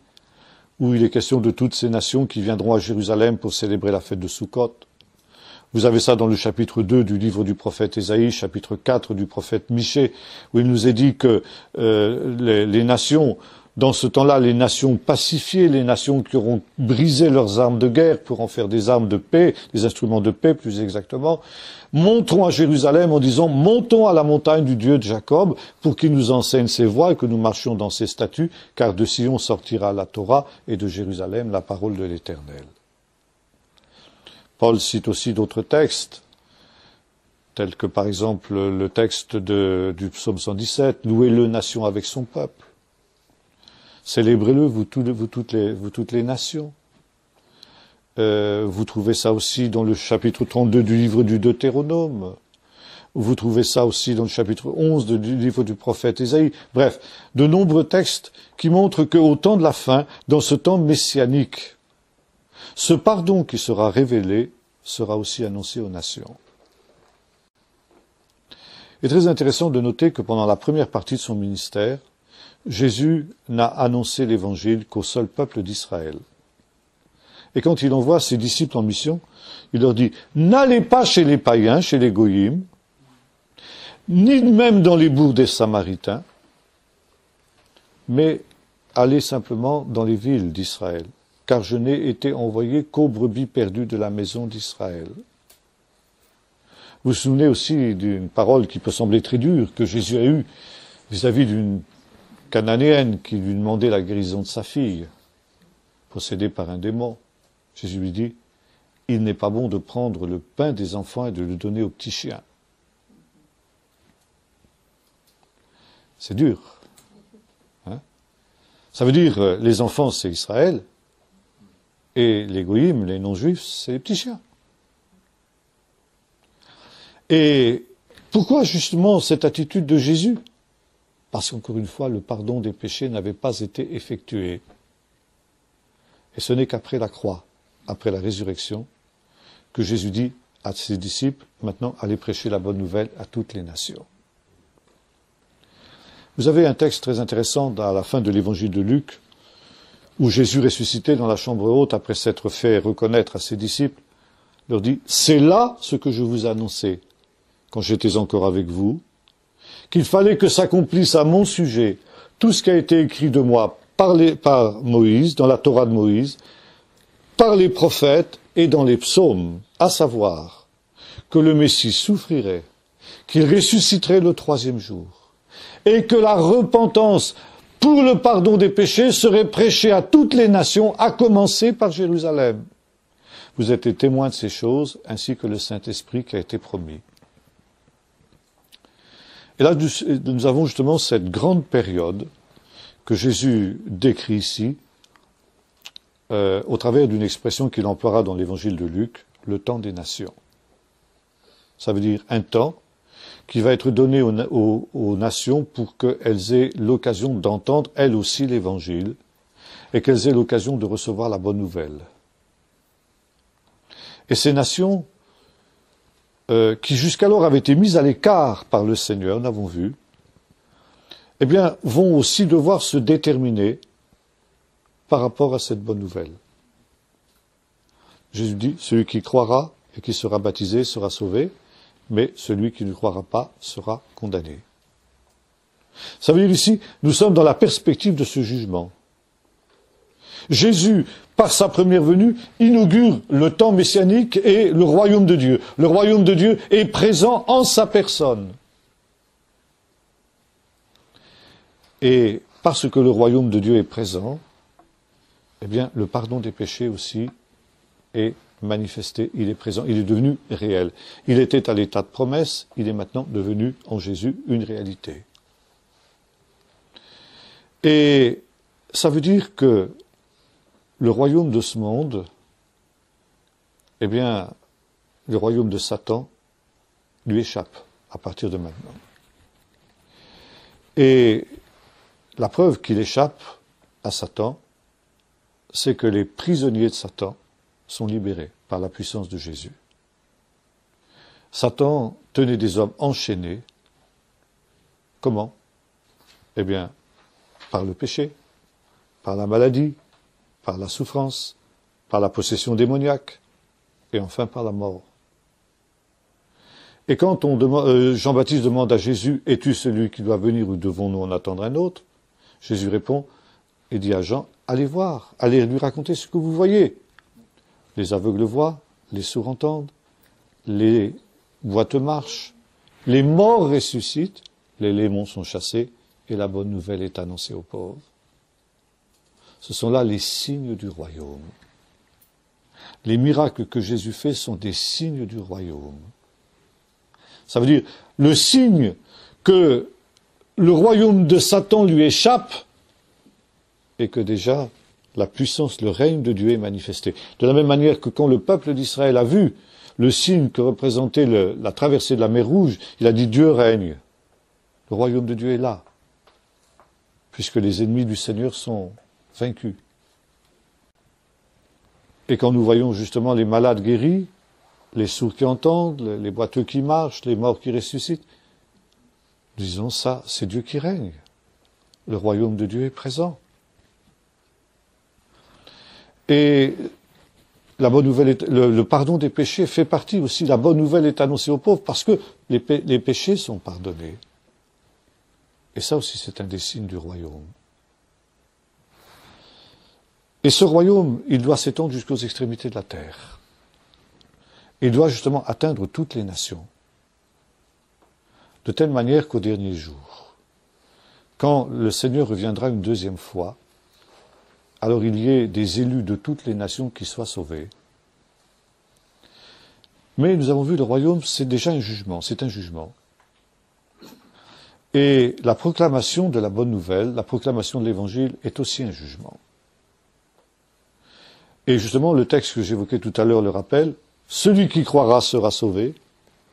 où il est question de toutes ces nations qui viendront à Jérusalem pour célébrer la fête de Sukkot. Vous avez ça dans le chapitre 2 du livre du prophète Ésaïe, chapitre 4 du prophète Michée, où il nous est dit que les nations, dans ce temps-là, les nations pacifiées, les nations qui auront brisé leurs armes de guerre pour en faire des armes de paix, des instruments de paix plus exactement, monteront à Jérusalem en disant « Montons à la montagne du Dieu de Jacob pour qu'il nous enseigne ses voies et que nous marchions dans ses statuts, car de Sion sortira la Torah et de Jérusalem la parole de l'Éternel. » Paul cite aussi d'autres textes, tels que par exemple le texte du psaume 117, « Louez-le nation avec son peuple ». Célébrez-le, vous toutes les nations. Vous trouvez ça aussi dans le chapitre 32 du livre du Deutéronome. Vous trouvez ça aussi dans le chapitre 11 du livre du prophète Ésaïe. Bref, de nombreux textes qui montrent qu'au temps de la fin, dans ce temps messianique, ce pardon qui sera révélé sera aussi annoncé aux nations. Il est très intéressant de noter que pendant la première partie de son ministère, Jésus n'a annoncé l'évangile qu'au seul peuple d'Israël. Et quand il envoie ses disciples en mission, il leur dit « N'allez pas chez les païens, chez les goyim, ni même dans les bourgs des Samaritains, mais allez simplement dans les villes d'Israël, car je n'ai été envoyé qu'aux brebis perdues de la maison d'Israël. » Vous vous souvenez aussi d'une parole qui peut sembler très dure que Jésus a eue vis-à-vis d'une cananéenne qui lui demandait la guérison de sa fille, possédée par un démon. Jésus lui dit, « Il n'est pas bon de prendre le pain des enfants et de le donner aux petits chiens. » C'est dur. Hein? Ça veut dire, les enfants, c'est Israël, et les goïms, les non-juifs, c'est les petits chiens. Et pourquoi justement cette attitude de Jésus ? Parce qu'encore une fois, le pardon des péchés n'avait pas été effectué. Et ce n'est qu'après la croix, après la résurrection, que Jésus dit à ses disciples, maintenant, allez prêcher la bonne nouvelle à toutes les nations. Vous avez un texte très intéressant à la fin de l'évangile de Luc, où Jésus ressuscité dans la chambre haute, après s'être fait reconnaître à ses disciples, leur dit, c'est là ce que je vous ai annoncé, quand j'étais encore avec vous, qu'il fallait que s'accomplisse à mon sujet tout ce qui a été écrit de moi par Moïse, dans la Torah de Moïse, par les prophètes et dans les psaumes, à savoir que le Messie souffrirait, qu'il ressusciterait le troisième jour, et que la repentance pour le pardon des péchés serait prêchée à toutes les nations, à commencer par Jérusalem. Vous êtes témoins de ces choses, ainsi que le Saint-Esprit qui a été promis. Et là, nous avons justement cette grande période que Jésus décrit ici, au travers d'une expression qu'il emploiera dans l'évangile de Luc, le temps des nations. Ça veut dire un temps qui va être donné aux nations pour qu'elles aient l'occasion d'entendre, elles aussi, l'évangile, et qu'elles aient l'occasion de recevoir la bonne nouvelle. Et ces nations, qui jusqu'alors avaient été mises à l'écart par le Seigneur, nous l'avons vu, eh bien, vont aussi devoir se déterminer par rapport à cette bonne nouvelle. Jésus dit, celui qui croira et qui sera baptisé sera sauvé, mais celui qui ne croira pas sera condamné. Ça veut dire ici, nous sommes dans la perspective de ce jugement. Jésus, par sa première venue, inaugure le temps messianique et le royaume de Dieu. Le royaume de Dieu est présent en sa personne. Et parce que le royaume de Dieu est présent, eh bien, le pardon des péchés aussi est manifesté, il est présent, il est devenu réel. Il était à l'état de promesse, il est maintenant devenu en Jésus une réalité. Et ça veut dire que le royaume de ce monde, eh bien, le royaume de Satan lui échappe à partir de maintenant. Et la preuve qu'il échappe à Satan, c'est que les prisonniers de Satan sont libérés par la puissance de Jésus. Satan tenait des hommes enchaînés. Comment? Eh bien, par le péché, par la maladie, par la souffrance, par la possession démoniaque, et enfin par la mort. Et quand Jean-Baptiste demande à Jésus, es-tu celui qui doit venir ou devons-nous en attendre un autre? Jésus répond et dit à Jean, allez voir, allez lui raconter ce que vous voyez. Les aveugles voient, les sourds entendent, les boiteux marchent, les morts ressuscitent, les démons sont chassés et la bonne nouvelle est annoncée aux pauvres. Ce sont là les signes du royaume. Les miracles que Jésus fait sont des signes du royaume. Ça veut dire le signe que le royaume de Satan lui échappe et que déjà la puissance, le règne de Dieu est manifesté. De la même manière que quand le peuple d'Israël a vu le signe que représentait la traversée de la mer Rouge, il a dit Dieu règne. Le royaume de Dieu est là, puisque les ennemis du Seigneur sont vaincus. Et quand nous voyons justement les malades guéris, les sourds qui entendent, les boiteux qui marchent, les morts qui ressuscitent, nous disons ça, c'est Dieu qui règne. Le royaume de Dieu est présent. Et la bonne nouvelle le pardon des péchés fait partie aussi. La bonne nouvelle est annoncée aux pauvres parce que les péchés sont pardonnés. Et ça aussi, c'est un des signes du royaume. Et ce royaume, il doit s'étendre jusqu'aux extrémités de la terre. Il doit justement atteindre toutes les nations. De telle manière qu'au dernier jour, quand le Seigneur reviendra une deuxième fois, alors il y ait des élus de toutes les nations qui soient sauvés. Mais nous avons vu, le royaume, c'est déjà un jugement, c'est un jugement. Et la proclamation de la bonne nouvelle, la proclamation de l'évangile est aussi un jugement. Et justement, le texte que j'évoquais tout à l'heure le rappelle, celui qui croira sera sauvé,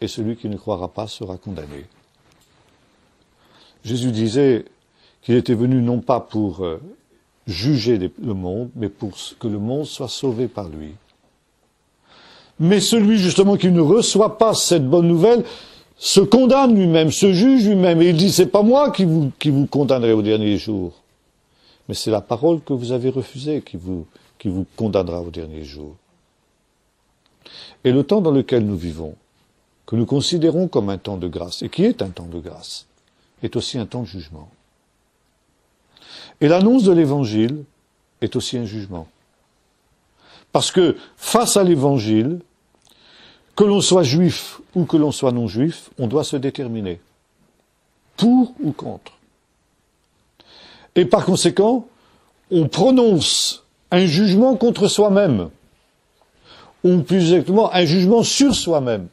et celui qui ne croira pas sera condamné. Jésus disait qu'il était venu non pas pour juger le monde, mais pour que le monde soit sauvé par lui. Mais celui justement qui ne reçoit pas cette bonne nouvelle se condamne lui-même, se juge lui-même, et il dit, c'est pas moi qui vous condamnerai au dernier jour, mais c'est la parole que vous avez refusée qui vous condamnera au dernier jour. Et le temps dans lequel nous vivons, que nous considérons comme un temps de grâce, et qui est un temps de grâce, est aussi un temps de jugement. Et l'annonce de l'évangile est aussi un jugement. Parce que face à l'évangile, que l'on soit juif ou que l'on soit non juif, on doit se déterminer. Pour ou contre. Et par conséquent, on prononce un jugement contre soi-même. Ou plus exactement, un jugement sur soi-même.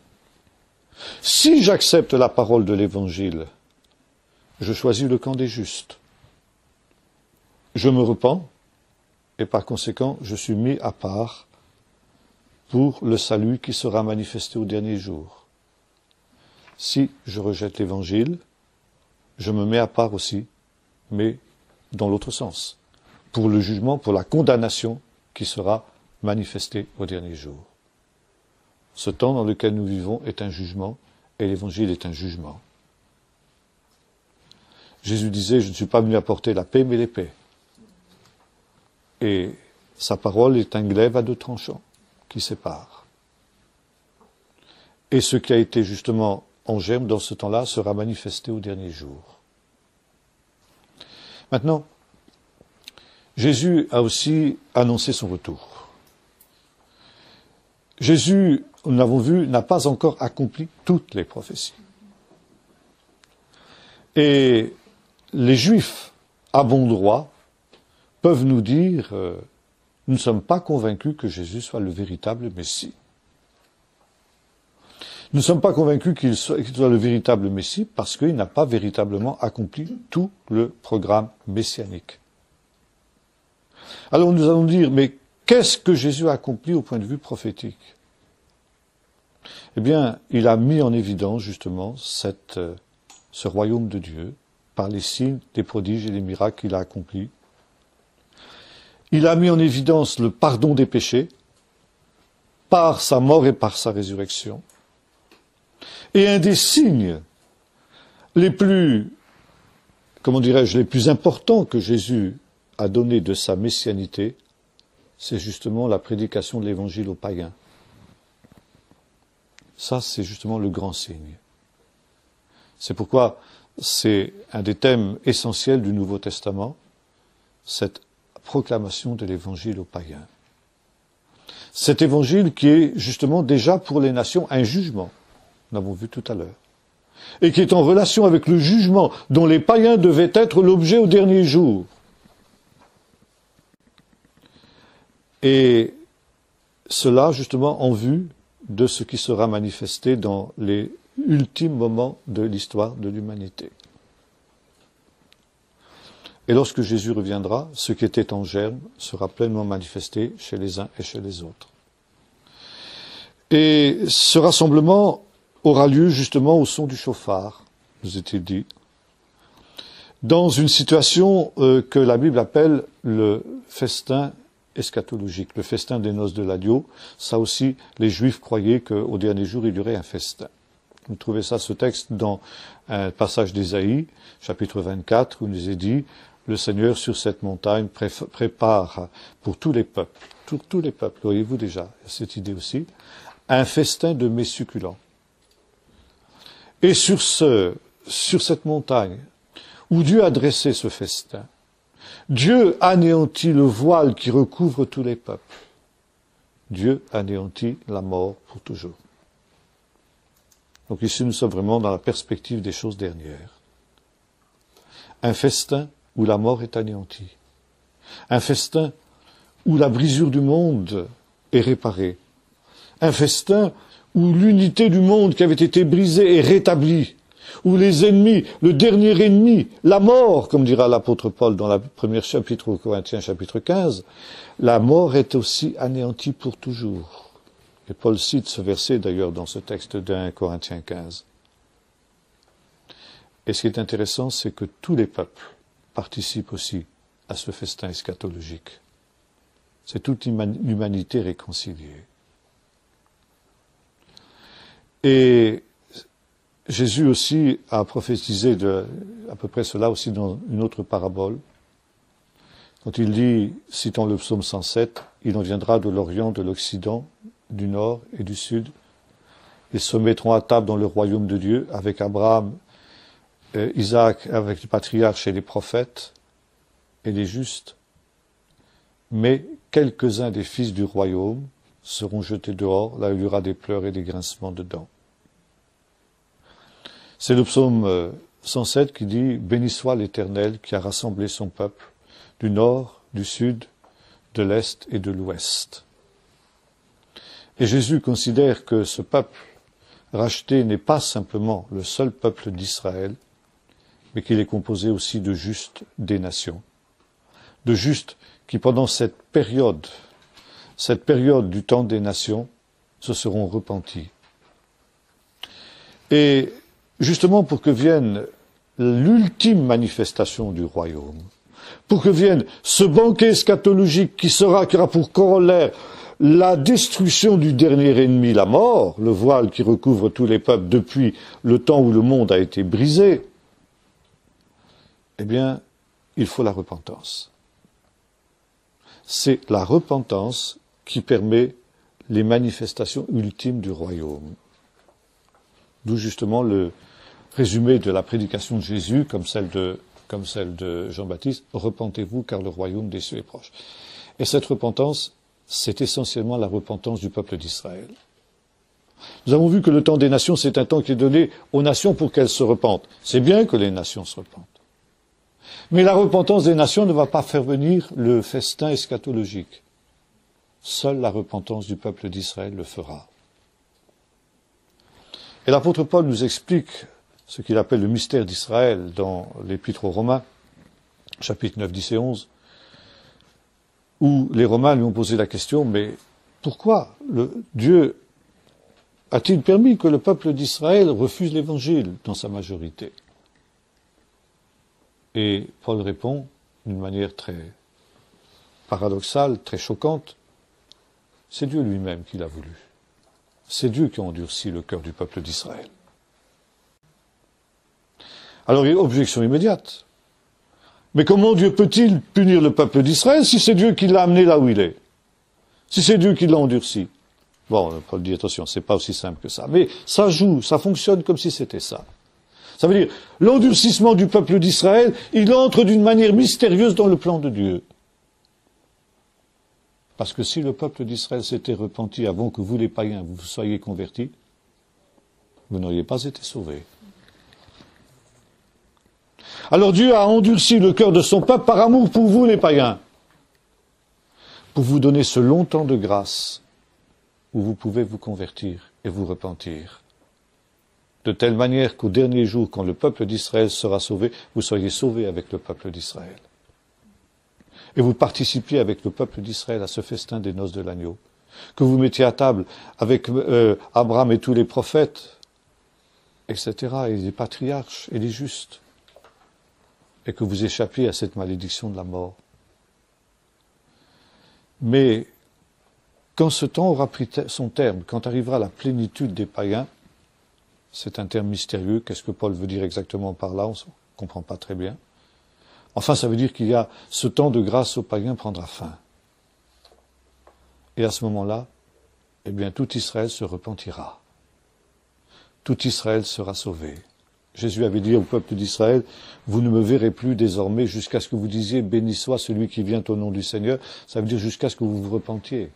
Si j'accepte la parole de l'évangile, je choisis le camp des justes. Je me repens, et par conséquent, je suis mis à part pour le salut qui sera manifesté au dernier jour. Si je rejette l'évangile, je me mets à part aussi, mais dans l'autre sens, pour le jugement, pour la condamnation qui sera manifestée au dernier jour. Ce temps dans lequel nous vivons est un jugement, et l'évangile est un jugement. Jésus disait, je ne suis pas venu apporter la paix, mais l'épée. Et sa parole est un glaive à deux tranchants qui sépare. Et ce qui a été justement en germe dans ce temps-là sera manifesté au dernier jour. Maintenant, Jésus a aussi annoncé son retour. Jésus, nous l'avons vu, n'a pas encore accompli toutes les prophéties. Et les Juifs, à bon droit, peuvent nous dire nous ne sommes pas convaincus que Jésus soit le véritable Messie. Nous ne sommes pas convaincus qu'il soit le véritable Messie parce qu'il n'a pas véritablement accompli tout le programme messianique. Alors nous allons dire, mais qu'est-ce que Jésus a accompli au point de vue prophétique? Eh bien, il a mis en évidence justement ce royaume de Dieu par les signes, les prodiges et les miracles qu'il a accomplis. Il a mis en évidence le pardon des péchés par sa mort et par sa résurrection. Et un des signes les plus, comment dirais-je, les plus importants que Jésus a donné de sa messianité, c'est justement la prédication de l'évangile aux païens. Ça, c'est justement le grand signe. C'est pourquoi c'est un des thèmes essentiels du Nouveau Testament, cette proclamation de l'évangile aux païens. Cet évangile qui est justement déjà pour les nations un jugement, nous l'avons vu tout à l'heure, et qui est en relation avec le jugement dont les païens devaient être l'objet au dernier jour. Et cela justement en vue de ce qui sera manifesté dans les ultimes moments de l'histoire de l'humanité. Et lorsque Jésus reviendra, ce qui était en germe sera pleinement manifesté chez les uns et chez les autres. Et ce rassemblement aura lieu justement au son du chauffard, nous est-il dit, dans une situation que la Bible appelle le festin eschatologique, le festin des noces de l'agneau. Ça aussi, les Juifs croyaient qu'au dernier jour, il y aurait un festin. Vous trouvez ça, ce texte, dans un passage d'Ésaïe, chapitre 24, où il nous est dit « Le Seigneur sur cette montagne prépare pour tous les peuples, tous les peuples, voyez-vous déjà cette idée aussi, un festin de mets succulents. » Et sur cette montagne, où Dieu a dressé ce festin, Dieu anéantit le voile qui recouvre tous les peuples. Dieu anéantit la mort pour toujours. Donc ici, nous sommes vraiment dans la perspective des choses dernières. Un festin où la mort est anéantie. Un festin où la brisure du monde est réparée. Un festin où l'unité du monde qui avait été brisée est rétablie. Où les ennemis, le dernier ennemi, la mort, comme dira l'apôtre Paul dans le premier chapitre aux Corinthiens, chapitre 15, la mort est aussi anéantie pour toujours. Et Paul cite ce verset d'ailleurs dans ce texte d'1 Corinthiens 15. Et ce qui est intéressant, c'est que tous les peuples participent aussi à ce festin eschatologique. C'est toute l'humanité réconciliée. Et Jésus aussi a prophétisé à peu près cela aussi dans une autre parabole. Quand il dit, citant le psaume 107, « Il en viendra de l'Orient, de l'Occident, du Nord et du Sud. Ils se mettront à table dans le royaume de Dieu avec Abraham, Isaac, avec les patriarches et les prophètes et les justes. Mais quelques-uns des fils du royaume seront jetés dehors, là il y aura des pleurs et des grincements de dents. » C'est le psaume 107 qui dit « Béni soit l'Éternel qui a rassemblé son peuple du nord, du sud, de l'est et de l'ouest. » Et Jésus considère que ce peuple racheté n'est pas simplement le seul peuple d'Israël, mais qu'il est composé aussi de justes des nations. De justes qui, pendant cette période du temps des nations, se seront repentis. Et justement pour que vienne l'ultime manifestation du royaume, pour que vienne ce banquet eschatologique qui aura pour corollaire la destruction du dernier ennemi, la mort, le voile qui recouvre tous les peuples depuis le temps où le monde a été brisé, eh bien, il faut la repentance. C'est la repentance qui permet les manifestations ultimes du royaume. D'où justement le résumé de la prédication de Jésus, comme celle de Jean-Baptiste, « Repentez-vous car le royaume des cieux est proche ». Et cette repentance, c'est essentiellement la repentance du peuple d'Israël. Nous avons vu que le temps des nations, c'est un temps qui est donné aux nations pour qu'elles se repentent. C'est bien que les nations se repentent. Mais la repentance des nations ne va pas faire venir le festin eschatologique. Seule la repentance du peuple d'Israël le fera. Et l'apôtre Paul nous explique ce qu'il appelle le mystère d'Israël dans l'Épître aux Romains, chapitres 9, 10 et 11. où les Romains lui ont posé la question, mais pourquoi Dieu a-t-il permis que le peuple d'Israël refuse l'Évangile dans sa majorité? Et Paul répond d'une manière très paradoxale, très choquante, c'est Dieu lui-même qui l'a voulu. C'est Dieu qui a endurci le cœur du peuple d'Israël. Alors, il y a objection immédiate. Mais comment Dieu peut-il punir le peuple d'Israël si c'est Dieu qui l'a amené là où il est? Si c'est Dieu qui l'a endurci? Bon, Paul dit, attention, c'est pas aussi simple que ça. Mais ça joue, ça fonctionne comme si c'était ça. Ça veut dire, l'endurcissement du peuple d'Israël, il entre d'une manière mystérieuse dans le plan de Dieu. Parce que si le peuple d'Israël s'était repenti avant que vous, les païens, vous soyez convertis, vous n'auriez pas été sauvés. Alors Dieu a endurci le cœur de son peuple par amour pour vous, les païens, pour vous donner ce long temps de grâce où vous pouvez vous convertir et vous repentir. De telle manière qu'au dernier jour, quand le peuple d'Israël sera sauvé, vous soyez sauvés avec le peuple d'Israël. Et vous participiez avec le peuple d'Israël à ce festin des noces de l'agneau. Que vous mettiez à table avec Abraham et tous les prophètes, etc., et les patriarches et les justes. Et que vous échappiez à cette malédiction de la mort. Mais quand ce temps aura pris son terme, quand arrivera la plénitude des païens, c'est un terme mystérieux, qu'est-ce que Paul veut dire exactement par là, on ne comprend pas très bien. Enfin, ça veut dire qu'il y a ce temps de grâce aux païens prendra fin. Et à ce moment-là, eh bien, tout Israël se repentira. Tout Israël sera sauvé. Jésus avait dit au peuple d'Israël, vous ne me verrez plus désormais jusqu'à ce que vous disiez, béni soit celui qui vient au nom du Seigneur. Ça veut dire jusqu'à ce que vous vous repentiez.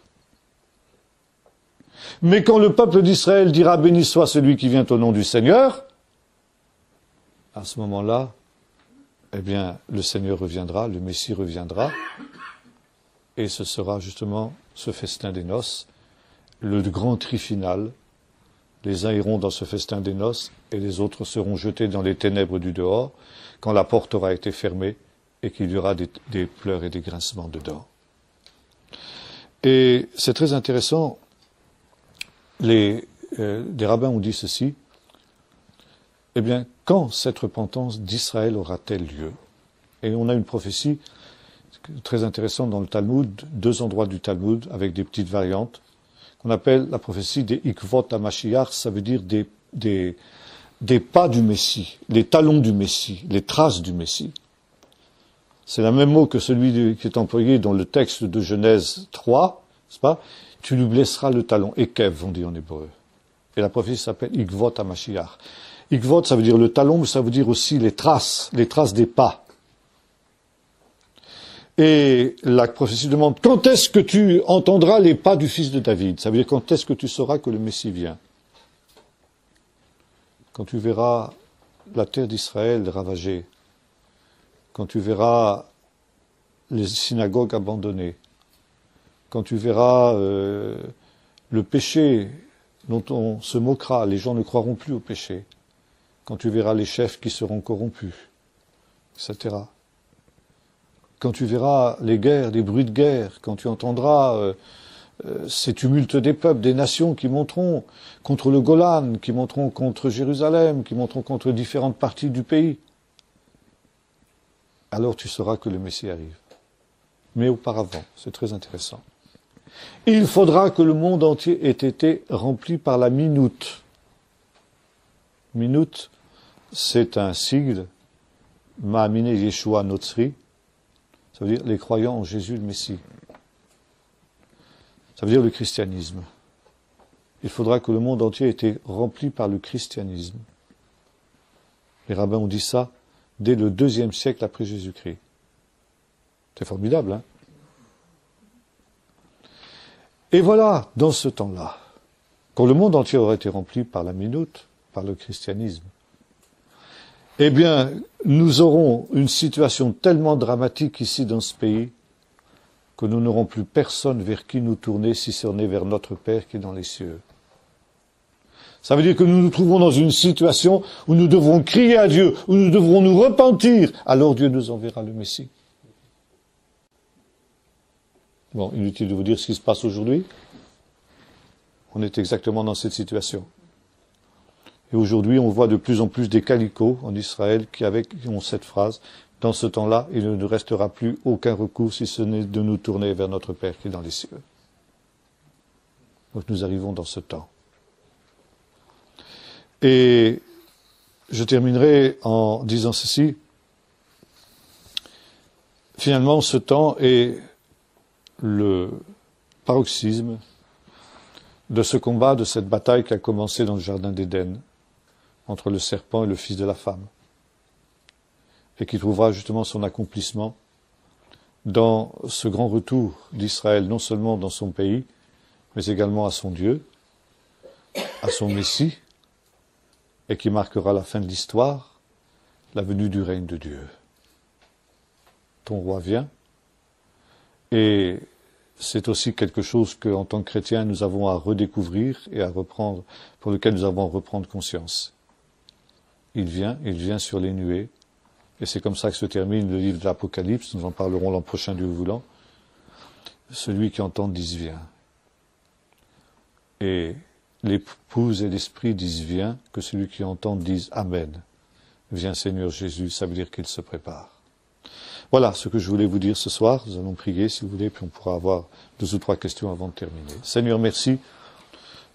Mais quand le peuple d'Israël dira, béni soit celui qui vient au nom du Seigneur, à ce moment-là, eh bien, le Seigneur reviendra, le Messie reviendra, et ce sera justement ce festin des noces, le grand tri final. Les uns iront dans ce festin des noces, et les autres seront jetés dans les ténèbres du dehors, quand la porte aura été fermée, et qu'il y aura des pleurs et des grincements dedans. Et c'est très intéressant, des rabbins ont dit ceci, eh bien, quand cette repentance d'Israël aura-t-elle lieu? Et on a une prophétie très intéressante dans le Talmud, 2 endroits du Talmud, avec des petites variantes, qu'on appelle la prophétie des Ikvot HaMashiach, ça veut dire des pas du Messie, les talons du Messie, les traces du Messie. C'est le même mot que celui qui est employé dans le texte de Genèse 3, n'est-ce pas? Tu lui blesseras le talon, Ekev, on dit en hébreu. Et la prophétie s'appelle Ikvot HaMashiach. Ikvot, ça veut dire le talon, mais ça veut dire aussi les traces des pas. Et la prophétie demande, quand est-ce que tu entendras les pas du fils de David? Ça veut dire, quand est-ce que tu sauras que le Messie vient? Quand tu verras la terre d'Israël ravagée, quand tu verras les synagogues abandonnées, quand tu verras le péché dont on se moquera, les gens ne croiront plus au péché, quand tu verras les chefs qui seront corrompus, etc. Quand tu verras les guerres, les bruits de guerre, quand tu entendras ces tumultes des peuples, des nations qui monteront contre le Golan, qui monteront contre Jérusalem, qui monteront contre différentes parties du pays, alors tu sauras que le Messie arrive. Mais auparavant, c'est très intéressant. Il faudra que le monde entier ait été rempli par la minute. Minute, c'est un sigle, Ma'amine Yeshua Notzri, ça veut dire les croyants en Jésus le Messie. Ça veut dire le christianisme. Il faudra que le monde entier ait été rempli par le christianisme. Les rabbins ont dit ça dès le 2e siècle après Jésus-Christ. C'est formidable, hein? Et voilà, dans ce temps-là, quand le monde entier aurait été rempli par la minute, par le christianisme, eh bien, nous aurons une situation tellement dramatique ici dans ce pays que nous n'aurons plus personne vers qui nous tourner si ce n'est vers notre Père qui est dans les cieux. Ça veut dire que nous nous trouvons dans une situation où nous devrons crier à Dieu, où nous devrons nous repentir, alors Dieu nous enverra le Messie. Bon, inutile de vous dire ce qui se passe aujourd'hui. On est exactement dans cette situation. Et aujourd'hui, on voit de plus en plus des calicots en Israël qui ont cette phrase. Dans ce temps-là, il ne nous restera plus aucun recours si ce n'est de nous tourner vers notre Père qui est dans les cieux. Donc nous arrivons dans ce temps. Et je terminerai en disant ceci. Finalement, ce temps est le paroxysme de ce combat, de cette bataille qui a commencé dans le jardin d'Éden, entre le serpent et le fils de la femme, et qui trouvera justement son accomplissement dans ce grand retour d'Israël, non seulement dans son pays, mais également à son Dieu, à son Messie, et qui marquera la fin de l'histoire, la venue du règne de Dieu. Ton roi vient, et c'est aussi quelque chose qu'en tant que chrétiens, nous avons à redécouvrir et à reprendre, pour lequel nous avons à reprendre conscience. Il vient sur les nuées, et c'est comme ça que se termine le livre de l'Apocalypse, nous en parlerons l'an prochain, Dieu voulant. Celui qui entend dise viens. Et l'épouse et l'esprit disent viens, que celui qui entend dise amen. Viens Seigneur Jésus, ça veut dire qu'il se prépare. Voilà ce que je voulais vous dire ce soir. Nous allons prier, si vous voulez, puis on pourra avoir 2 ou 3 questions avant de terminer. Seigneur, merci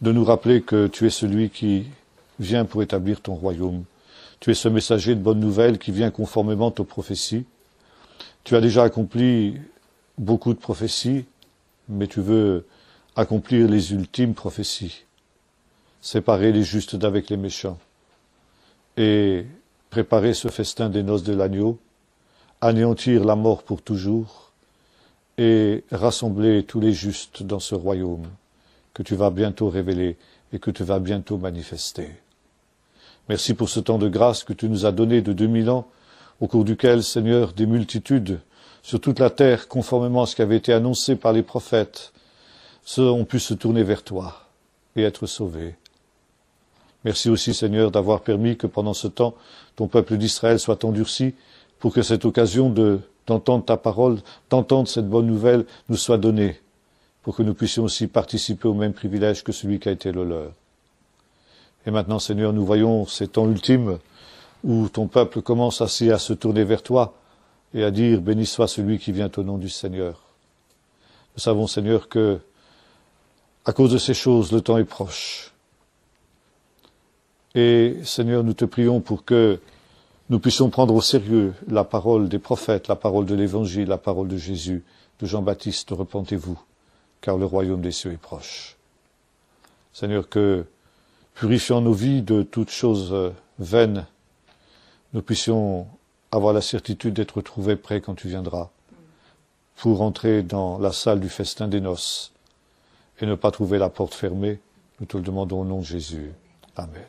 de nous rappeler que tu es celui qui vient pour établir ton royaume. Tu es ce messager de bonnes nouvelles qui vient conformément aux prophéties. Tu as déjà accompli beaucoup de prophéties, mais tu veux accomplir les ultimes prophéties. Séparer les justes d'avec les méchants. Et préparer ce festin des noces de l'agneau, anéantir la mort pour toujours, et rassembler tous les justes dans ce royaume que tu vas bientôt révéler et que tu vas bientôt manifester. Merci pour ce temps de grâce que tu nous as donné de 2000 ans, au cours duquel, Seigneur, des multitudes sur toute la terre, conformément à ce qui avait été annoncé par les prophètes, ont pu se tourner vers toi et être sauvés. Merci aussi, Seigneur, d'avoir permis que pendant ce temps, ton peuple d'Israël soit endurci, pour que cette occasion d'entendre ta parole, d'entendre cette bonne nouvelle nous soit donnée, pour que nous puissions aussi participer au même privilège que celui qui a été le leur. Et maintenant, Seigneur, nous voyons ces temps ultimes où ton peuple commence ainsi à se tourner vers toi et à dire « Béni soit celui qui vient au nom du Seigneur ». Nous savons, Seigneur, que à cause de ces choses, le temps est proche. Et, Seigneur, nous te prions pour que nous puissions prendre au sérieux la parole des prophètes, la parole de l'Évangile, la parole de Jésus, de Jean-Baptiste, repentez-vous, car le royaume des cieux est proche. Seigneur, que, purifiant nos vies de toutes choses vaines, nous puissions avoir la certitude d'être trouvés prêts quand tu viendras, pour entrer dans la salle du festin des noces, et ne pas trouver la porte fermée. Nous te le demandons au nom de Jésus. Amen.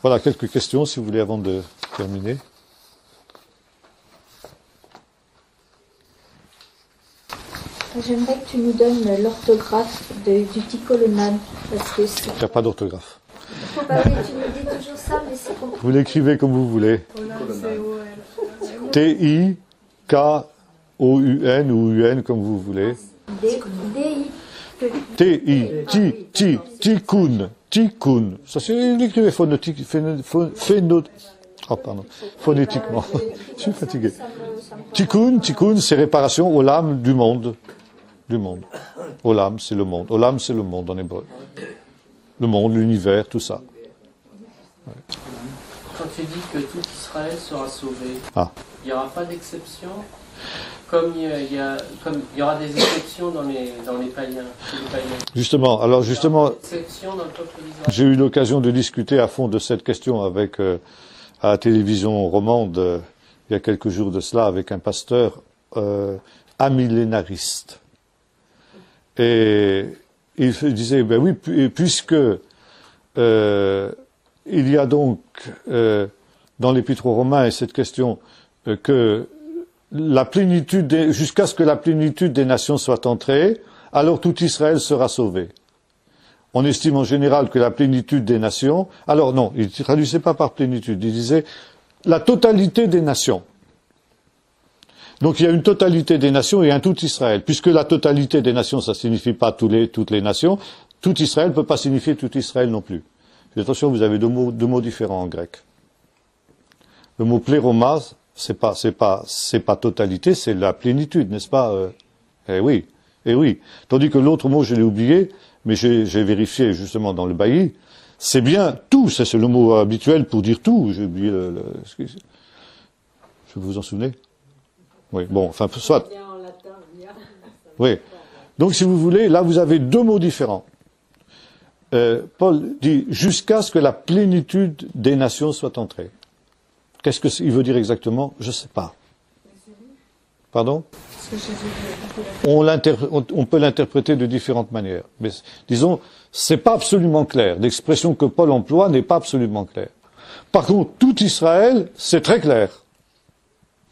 Voilà, quelques questions, si vous voulez, avant de terminer. J'aimerais que tu nous donnes l'orthographe du Tikolonan, parce que c'est... Il n'y a pas d'orthographe. Bah oui, tu nous dis toujours ça, mais c'est compliqué. Vous l'écrivez comme vous voulez. T-I-K-O-U-N ou U-N, comme vous voulez. D-I. T-I, Tikkun, Tikkun. Ça c'est l'écrivez phonétiquement. Je suis fatigué. Tikkun, c'est réparation, olam, du monde. Olam, c'est le monde. Olam, c'est le monde en hébreu. Le monde, l'univers, tout ça. Ouais. Quand tu dis que tout Israël sera sauvé, il n'y aura pas d'exception, comme il y aura des exceptions dans les païens. Justement, j'ai eu l'occasion de discuter à fond de cette question avec à la télévision romande il y a quelques jours de cela avec un pasteur amillénariste. Et il disait, ben oui, puisque il y a donc dans l'Épître aux Romains cette question que la plénitude jusqu'à ce que la plénitude des nations soit entrée, alors tout Israël sera sauvé. On estime en général que la plénitude des nations, alors non, il ne traduisait pas par plénitude, il disait la totalité des nations. Donc il y a une totalité des nations et un tout Israël. Puisque la totalité des nations, ça signifie pas toutes les nations, tout Israël ne peut pas signifier tout Israël non plus. Et attention, vous avez deux mots différents en grec. Le mot pléroma, c'est pas totalité, c'est la plénitude, n'est-ce pas? Eh oui. Tandis que l'autre mot, je l'ai oublié, mais j'ai vérifié justement dans le bailli, c'est bien tout, c'est le mot habituel pour dire tout. J'ai oublié je vous en souvenez? Oui, bon, enfin, soit. Oui. Donc, si vous voulez, là, vous avez deux mots différents. Paul dit, jusqu'à ce que la plénitude des nations soit entrée. Qu'est-ce qu'il veut dire exactement? Je ne sais pas. Pardon? On peut l'interpréter de différentes manières. Mais, disons, c'est pas absolument clair. L'expression que Paul emploie n'est pas absolument claire. Par contre, tout Israël, c'est très clair.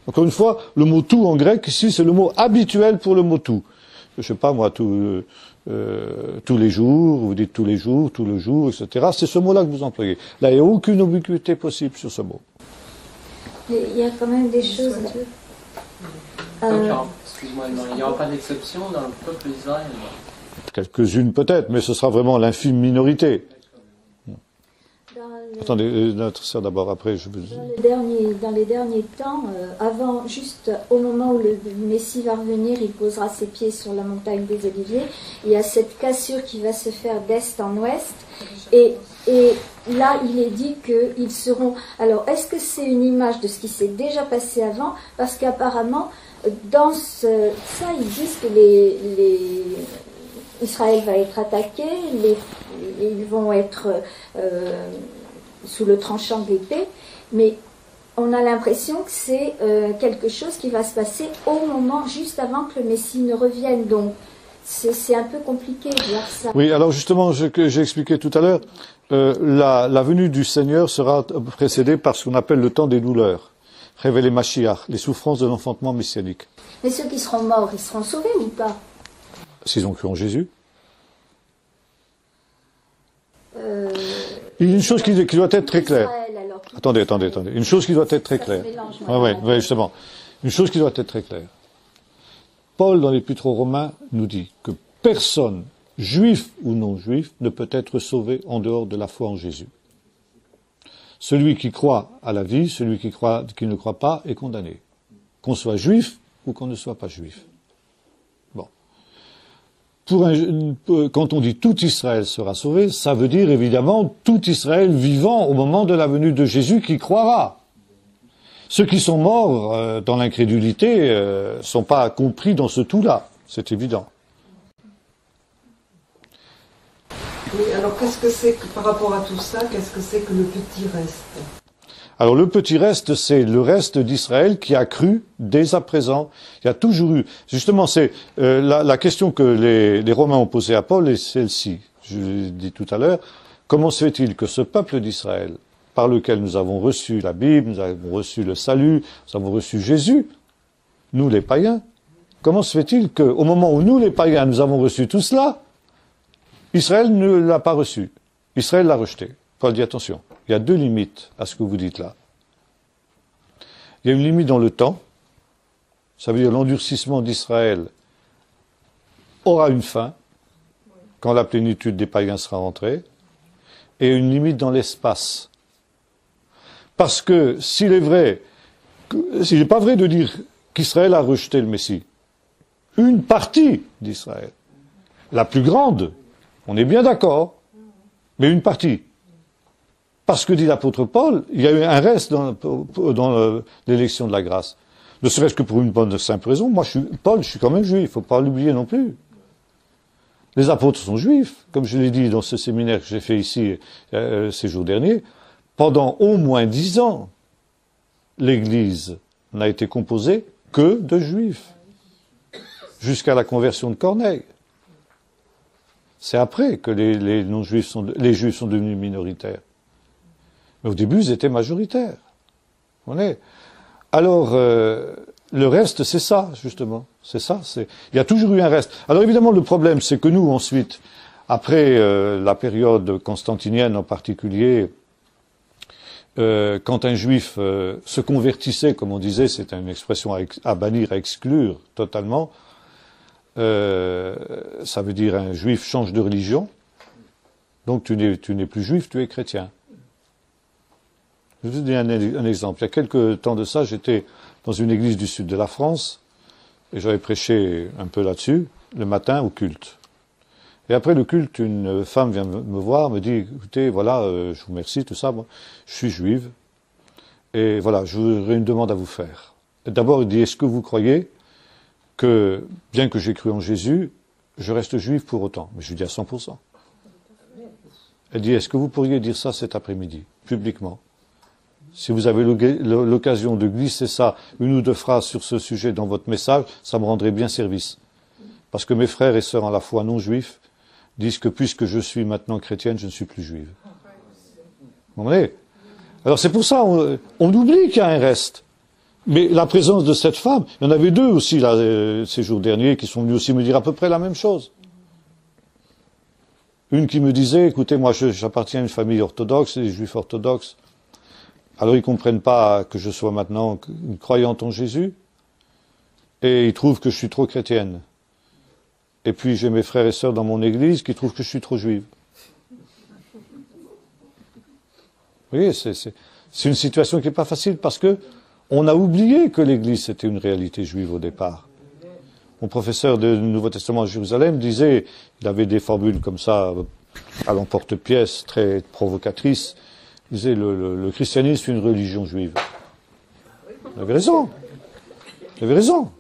Encore une fois, le mot tout en grec, ici, c'est le mot habituel pour le mot tout. Je sais pas, moi, tous les jours, vous dites tous les jours, tout le jour, etc. C'est ce mot-là que vous employez. Là, il n'y a aucune ambiguïté possible sur ce mot. Mais il y a quand même des choses... Excuse-moi, il n'y aura pas d'exception dans le peuple d'Israël. Quelques-unes peut-être, mais ce sera vraiment l'infime minorité. Attendez, notre sœur d'abord, après je vous... Dans les derniers temps, avant, juste au moment où le Messie va revenir, il posera ses pieds sur la montagne des Oliviers, il y a cette cassure qui va se faire d'est en ouest, et là il est dit qu'ils seront... Alors, est-ce que c'est une image de ce qui s'est déjà passé avant? Parce qu'apparemment, dans ça, ils disent que Israël va être attaqué, ils vont être... sous le tranchant de l'épée, mais on a l'impression que c'est quelque chose qui va se passer au moment, juste avant que le Messie ne revienne. Donc, c'est un peu compliqué de voir ça. Oui, alors justement, j'ai expliqué tout à l'heure, la venue du Seigneur sera précédée par ce qu'on appelle le temps des douleurs, révélé Mashiach, les souffrances de l'enfantement messianique. Mais ceux qui seront morts, ils seront sauvés ou pas? S'ils ont cru en Jésus. Il y a une chose qui doit être très claire. Attendez. Une chose qui doit être très claire. Oui, justement. Une chose qui doit être très claire. Paul, dans l'Épître aux Romains, nous dit que personne, juif ou non juif, ne peut être sauvé en dehors de la foi en Jésus. Celui qui croit à la vie, celui qui ne croit pas est condamné. Qu'on soit juif ou qu'on ne soit pas juif. Quand on dit tout Israël sera sauvé, ça veut dire évidemment tout Israël vivant au moment de la venue de Jésus qui croira. Ceux qui sont morts dans l'incrédulité sont pas compris dans ce tout-là, c'est évident. Oui, alors qu'est-ce que c'est que, par rapport à tout ça, qu'est-ce que c'est que le petit reste? Alors le petit reste, c'est le reste d'Israël qui a cru dès à présent. Il y a toujours eu. Justement, c'est la question que les Romains ont posée à Paul est celle-ci. Je l'ai dit tout à l'heure. Comment se fait-il que ce peuple d'Israël, par lequel nous avons reçu la Bible, nous avons reçu le salut, nous avons reçu Jésus, nous les païens, comment se fait-il qu'au moment où nous les païens, nous avons reçu tout cela, Israël ne l'a pas reçu. Israël l'a rejeté. Paul dit attention. Il y a deux limites à ce que vous dites là. Il y a une limite dans le temps, ça veut dire l'endurcissement d'Israël aura une fin, quand la plénitude des païens sera rentrée, et une limite dans l'espace. Parce que s'il n'est pas vrai de dire qu'Israël a rejeté le Messie, une partie d'Israël, la plus grande, on est bien d'accord, mais une partie. Parce que dit l'apôtre Paul, il y a eu un reste dans l'élection de la grâce. Ne serait-ce que pour une bonne simple raison. Moi, Paul, je suis quand même juif, il ne faut pas l'oublier non plus. Les apôtres sont juifs, comme je l'ai dit dans ce séminaire que j'ai fait ici ces jours derniers. Pendant au moins 10 ans, l'Église n'a été composée que de juifs, jusqu'à la conversion de Corneille. C'est après que les juifs sont devenus minoritaires. Mais au début, ils étaient majoritaires. Alors, le reste, c'est ça, justement. C'est ça. Il y a toujours eu un reste. Alors évidemment, le problème, c'est que nous, ensuite, après la période constantinienne en particulier, quand un juif se convertissait, comme on disait, c'est une expression à bannir, à exclure totalement, ça veut dire un juif change de religion, donc tu n'es plus juif, tu es chrétien. Je vais vous donner un exemple. Il y a quelques temps de ça, j'étais dans une église du sud de la France, et j'avais prêché un peu là-dessus, le matin au culte. Et après le culte, une femme vient me voir, me dit, écoutez, voilà, je vous remercie, tout ça, moi, je suis juive, et voilà, j'aurais une demande à vous faire. D'abord, il dit, est-ce que vous croyez que, bien que j'ai cru en Jésus, je reste juive pour autant? Mais je lui dis à 100%. Elle dit, est-ce que vous pourriez dire ça cet après-midi, publiquement? Si vous avez l'occasion de glisser ça, une ou deux phrases sur ce sujet dans votre message, ça me rendrait bien service. Parce que mes frères et sœurs en la foi non juifs disent que puisque je suis maintenant chrétienne, je ne suis plus juive. Vous comprenez? Alors c'est pour ça, on oublie qu'il y a un reste. Mais la présence de cette femme, il y en avait deux aussi là, ces jours derniers qui sont venus aussi me dire à peu près la même chose. Une qui me disait, écoutez, moi j'appartiens à une famille orthodoxe, des juifs orthodoxes. Alors ils comprennent pas que je sois maintenant une croyante en Jésus, et ils trouvent que je suis trop chrétienne. Et puis j'ai mes frères et sœurs dans mon église qui trouvent que je suis trop juive. Vous voyez, c'est une situation qui n'est pas facile parce que on a oublié que l'église c'était une réalité juive au départ. Mon professeur du Nouveau Testament à Jérusalem disait, il avait des formules comme ça, à l'emporte-pièce, très provocatrices. Il disait, le christianisme est une religion juive. Il avait raison. Il avait raison.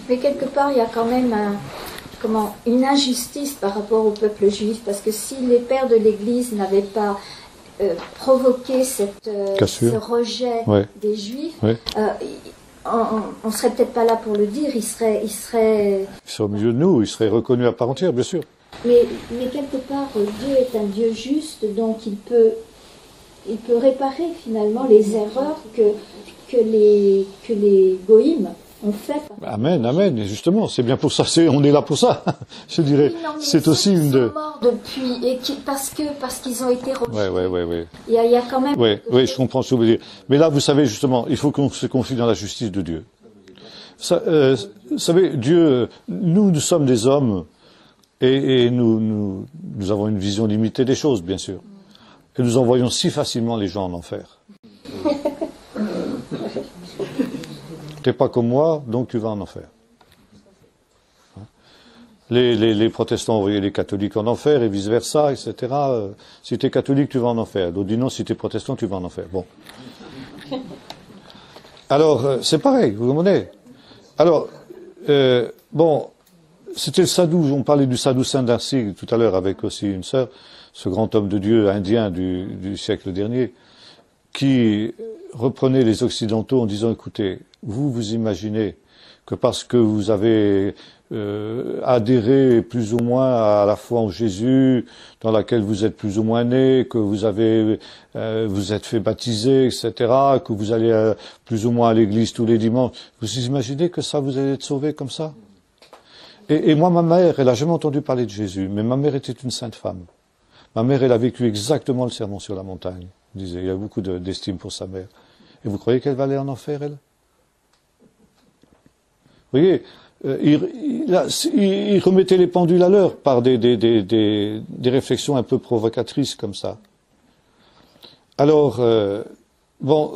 Mais quelque part, il y a quand même une injustice par rapport au peuple juif, parce que si les pères de l'Église n'avaient pas provoqué ce rejet des Juifs, on ne serait peut-être pas là pour le dire, il serait au milieu de nous, il serait reconnu à part entière, bien sûr. Mais quelque part, Dieu est un Dieu juste, donc il peut réparer finalement les erreurs que les goïms ont fait. Amen, amen. Et justement, c'est bien pour ça, on est là pour ça. Je dirais, c'est aussi une de. Morts depuis et parce qu'ils ont été rejetés. Oui. Il y a quand même. Oui, je comprends ce que vous voulez dire. Mais là, vous savez justement, il faut qu'on se confie dans la justice de Dieu. Vous savez, Dieu, nous sommes des hommes. Et nous avons une vision limitée des choses, bien sûr. Et nous envoyons si facilement les gens en enfer. T'es pas comme moi, donc tu vas en enfer. Les protestants envoyaient les catholiques en enfer et vice-versa, etc. Si tu es catholique, tu vas en enfer. D'autres disent non, si tu es protestant, tu vas en enfer. Bon. Alors, c'est pareil, vous comprenez? Alors, c'était le sadhu, on parlait du sadhu Sandarsi tout à l'heure avec aussi une sœur, ce grand homme de Dieu indien du siècle dernier, qui reprenait les Occidentaux en disant, écoutez, vous imaginez que parce que vous avez adhéré plus ou moins à la foi en Jésus, dans laquelle vous êtes plus ou moins né, que vous êtes fait baptiser, etc., que vous allez plus ou moins à l'église tous les dimanches, vous imaginez que ça vous allez être sauvé comme ça? Et moi, ma mère, elle a jamais entendu parler de Jésus, mais ma mère était une sainte femme. Ma mère, elle a vécu exactement le sermon sur la montagne. Je disais, il y a beaucoup d'estime pour sa mère. Et vous croyez qu'elle va aller en enfer, elle? Vous voyez, il remettait les pendules à l'heure par des réflexions un peu provocatrices comme ça. Alors,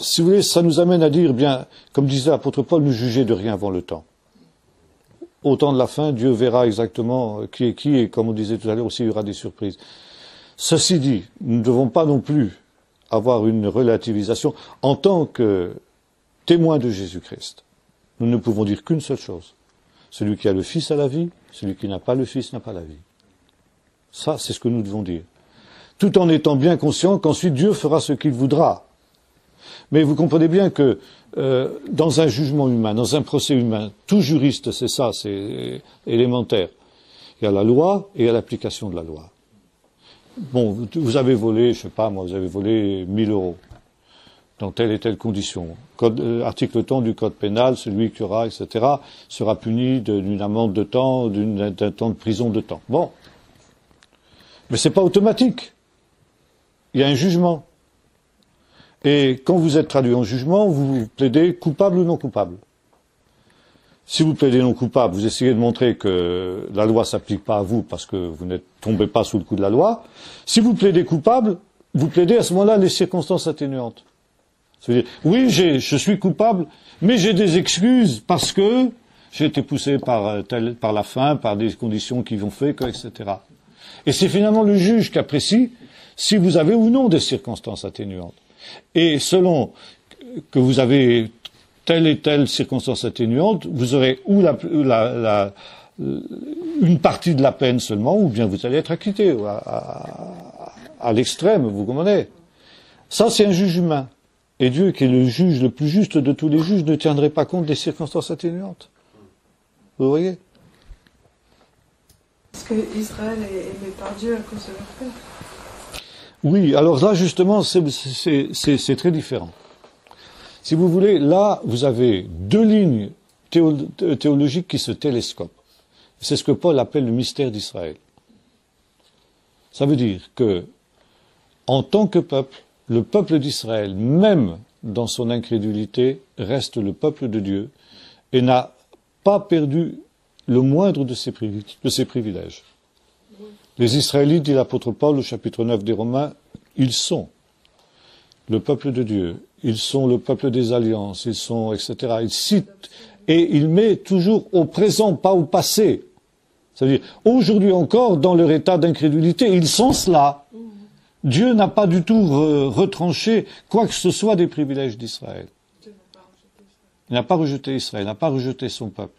si vous voulez, ça nous amène à dire, bien, comme disait l'apôtre Paul, ne jugez de rien avant le temps. Au temps de la fin, Dieu verra exactement qui est qui, et comme on disait tout à l'heure aussi, il y aura des surprises. Ceci dit, nous ne devons pas non plus avoir une relativisation en tant que témoins de Jésus-Christ. Nous ne pouvons dire qu'une seule chose. Celui qui a le Fils a la vie, celui qui n'a pas le Fils n'a pas la vie. Ça, c'est ce que nous devons dire. Tout en étant bien conscients qu'ensuite Dieu fera ce qu'il voudra. Mais vous comprenez bien que dans un jugement humain, dans un procès humain, tout juriste, c'est ça, c'est élémentaire. Il y a la loi et il y a l'application de la loi. Bon, vous avez volé, je sais pas moi, vous avez volé 1 000 € dans telle et telle condition. Article tant du code pénal, celui qui aura, etc., sera puni d'une amende de temps, d'un temps de prison de temps. Bon. Mais c'est pas automatique. Il y a un jugement. Et quand vous êtes traduit en jugement, vous plaidez coupable ou non coupable. Si vous plaidez non coupable, vous essayez de montrer que la loi s'applique pas à vous parce que vous ne tombez pas sous le coup de la loi. Si vous plaidez coupable, vous plaidez à ce moment-là les circonstances atténuantes. C'est-à-dire, oui, je suis coupable, mais j'ai des excuses parce que j'ai été poussé par la faim, par des conditions qui ont fait que, etc. Et c'est finalement le juge qui apprécie si vous avez ou non des circonstances atténuantes. Et selon que vous avez telle et telle circonstance atténuante, vous aurez ou une partie de la peine seulement, ou bien vous allez être acquitté à l'extrême, vous comprenez. Ça, c'est un juge humain. Et Dieu, qui est le juge le plus juste de tous les juges, ne tiendrait pas compte des circonstances atténuantes. Vous voyez? Est-ce que Israël est aimé par Dieu à cause de leur père? Oui, alors là, justement, c'est très différent. Si vous voulez, là, vous avez deux lignes théologiques qui se télescopent. C'est ce que Paul appelle le mystère d'Israël. Ça veut dire que, en tant que peuple, le peuple d'Israël, même dans son incrédulité, reste le peuple de Dieu et n'a pas perdu le moindre de ses privilèges. Les Israélites, dit l'apôtre Paul au chapitre 9 des Romains, ils sont le peuple de Dieu, ils sont le peuple des alliances, ils sont, etc. Il cite, et il met toujours au présent, pas au passé. C'est-à-dire, aujourd'hui encore, dans leur état d'incrédulité, ils sont cela. Dieu n'a pas du tout retranché quoi que ce soit des privilèges d'Israël. Il n'a pas rejeté Israël, il n'a pas rejeté son peuple.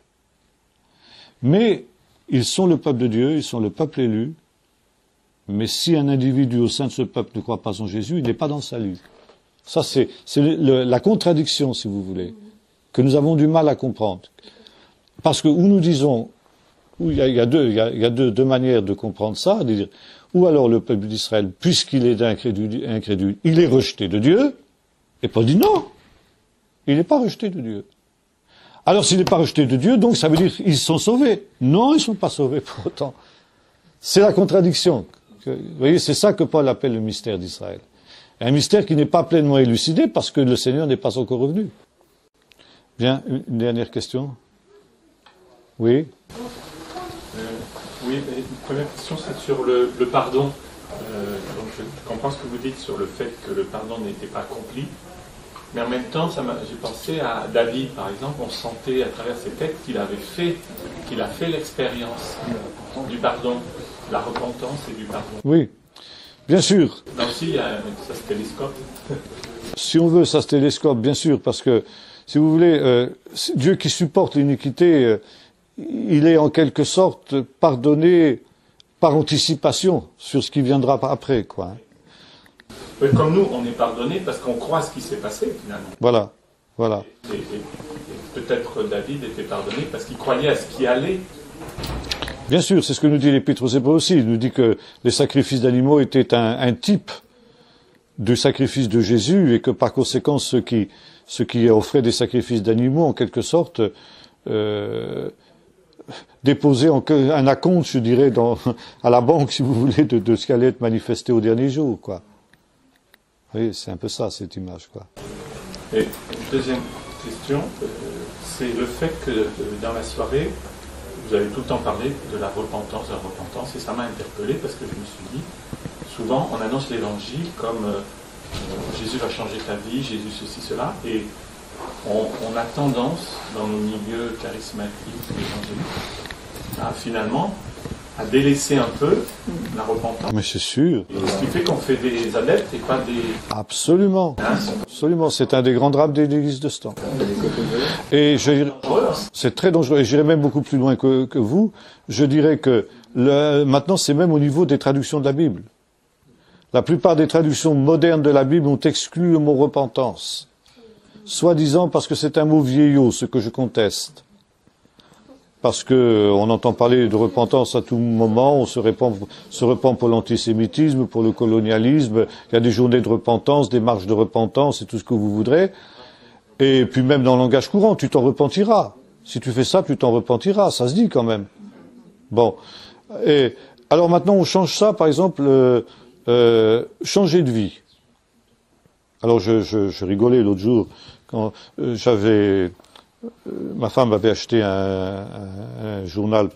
Mais ils sont le peuple de Dieu, ils sont le peuple élu. Mais si un individu au sein de ce peuple ne croit pas en Jésus, il n'est pas dans le salut. Ça, c'est la contradiction, si vous voulez, que nous avons du mal à comprendre. Parce que où nous disons, il y a deux manières de comprendre ça, de dire, ou alors le peuple d'Israël, puisqu'il est incrédule, il est rejeté de Dieu, et Paul dit non, il n'est pas rejeté de Dieu. Alors s'il n'est pas rejeté de Dieu, donc ça veut dire qu'ils sont sauvés. Non, ils ne sont pas sauvés pour autant. C'est la contradiction. Vous voyez, c'est ça que Paul appelle le mystère d'Israël. Un mystère qui n'est pas pleinement élucidé parce que le Seigneur n'est pas encore revenu. Bien, une dernière question. Oui. Oui, une première question, c'est sur le pardon. Donc je comprends ce que vous dites sur le fait que le pardon n'était pas accompli. Mais en même temps, j'ai pensé à David, par exemple. On sentait à travers ses textes qu'il a fait l'expérience du pardon, la repentance et du pardon. Oui, bien sûr. Là aussi, ça se télescope. Si on veut, ça se télescope, bien sûr, parce que, si vous voulez, Dieu qui supporte l'iniquité, il est en quelque sorte pardonné par anticipation sur ce qui viendra après, quoi. Comme nous, on est pardonné parce qu'on croit ce qui s'est passé, finalement. Voilà, voilà. Et peut-être David était pardonné parce qu'il croyait à ce qui allait. Bien sûr, c'est ce que nous dit l'Épître aux Hébreux aussi. Il nous dit que les sacrifices d'animaux étaient un type du sacrifice de Jésus et que par conséquent, ceux qui offraient des sacrifices d'animaux, en quelque sorte, déposaient un acompte, je dirais, à la banque, si vous voulez, de ce qui allait être manifesté au dernier jour, quoi. Oui, c'est un peu ça, cette image, quoi. Et une deuxième question, c'est le fait que dans la soirée, vous avez tout le temps parlé de la repentance, et ça m'a interpellé parce que je me suis dit, souvent on annonce l'évangile comme Jésus va changer ta vie, Jésus ceci, cela, et on a tendance, dans nos milieux charismatiques évangéliques, à finalement à délaisser un peu la repentance. Mais c'est sûr. Et ce qui fait qu'on fait des adeptes et pas des... Absolument. Absolument. C'est un des grands drames de l'Église de ce temps. Et c'est très dangereux. Et j'irai même beaucoup plus loin que vous. Je dirais que maintenant, c'est même au niveau des traductions de la Bible. La plupart des traductions modernes de la Bible ont exclu le mot repentance. Soi-disant parce que c'est un mot vieillot, ce que je conteste. Parce que on entend parler de repentance à tout moment, on se repent pour l'antisémitisme, pour le colonialisme, il y a des journées de repentance, des marches de repentance et tout ce que vous voudrez. Et puis même dans le langage courant, tu t'en repentiras. Si tu fais ça, tu t'en repentiras, ça se dit quand même. Bon. Et alors maintenant on change ça, par exemple, changer de vie. Alors je rigolais l'autre jour quand ma femme avait acheté un journal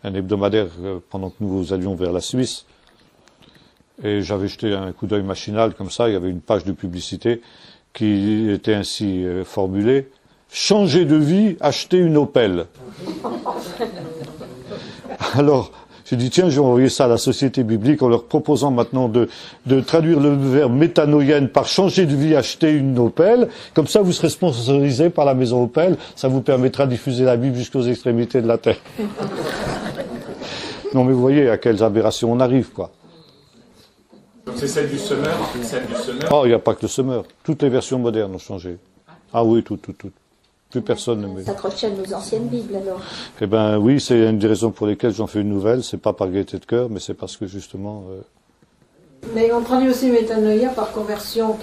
un hebdomadaire pendant que nous allions vers la Suisse. Et j'avais jeté un coup d'œil machinal comme ça, il y avait une page de publicité qui était ainsi formulée: changer de vie, acheter une Opel. Alors, j'ai dit, tiens, j'ai envoyé ça à la Société biblique en leur proposant maintenant de traduire le verbe métanoïen par changer de vie, acheter une Opel. Comme ça, vous serez sponsorisé par la maison Opel. Ça vous permettra de diffuser la Bible jusqu'aux extrémités de la terre. Non, mais vous voyez à quelles aberrations on arrive, quoi. Donc c'est celle du semeur. Oh, il n'y a pas que le semeur. Toutes les versions modernes ont changé. Ah oui, toutes. Plus personne ne met. Ça te retient nos anciennes Bibles, alors? Eh ben oui, c'est une des raisons pour lesquelles j'en fais une nouvelle. C'est pas par gaieté de cœur, mais c'est parce que justement... Mais on traduit aussi métanoïa par conversion.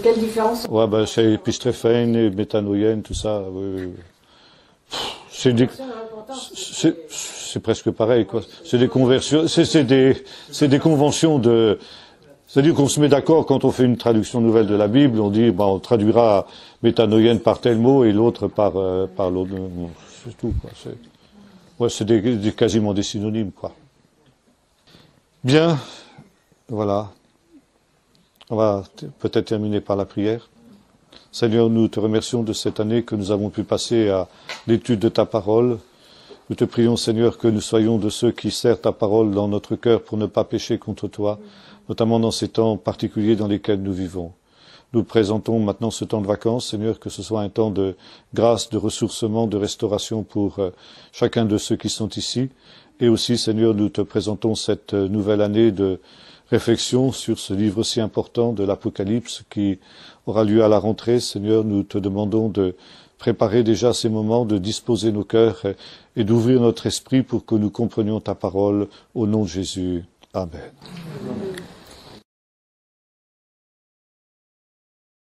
Quelle différence? Ouais, ben c'est épistréphène et métanoïenne, tout ça. Oui. C'est presque pareil, quoi. C'est des conversions, c'est des conventions de... C'est-à-dire qu'on se met d'accord quand on fait une traduction nouvelle de la Bible, on dit, on traduira métanoïenne par tel mot et l'autre par l'autre. C'est tout, quoi. C'est quasiment des synonymes, quoi. Bien, voilà. On va peut-être terminer par la prière. Seigneur, nous te remercions de cette année que nous avons pu passer à l'étude de ta parole. Nous te prions, Seigneur, que nous soyons de ceux qui serrent ta parole dans notre cœur pour ne pas pécher contre toi, notamment dans ces temps particuliers dans lesquels nous vivons. Nous présentons maintenant ce temps de vacances, Seigneur, que ce soit un temps de grâce, de ressourcement, de restauration pour chacun de ceux qui sont ici. Et aussi, Seigneur, nous te présentons cette nouvelle année de réflexion sur ce livre si important de l'Apocalypse qui aura lieu à la rentrée. Seigneur, nous te demandons de préparer déjà ces moments, de disposer nos cœurs et d'ouvrir notre esprit pour que nous comprenions ta parole au nom de Jésus. Amen.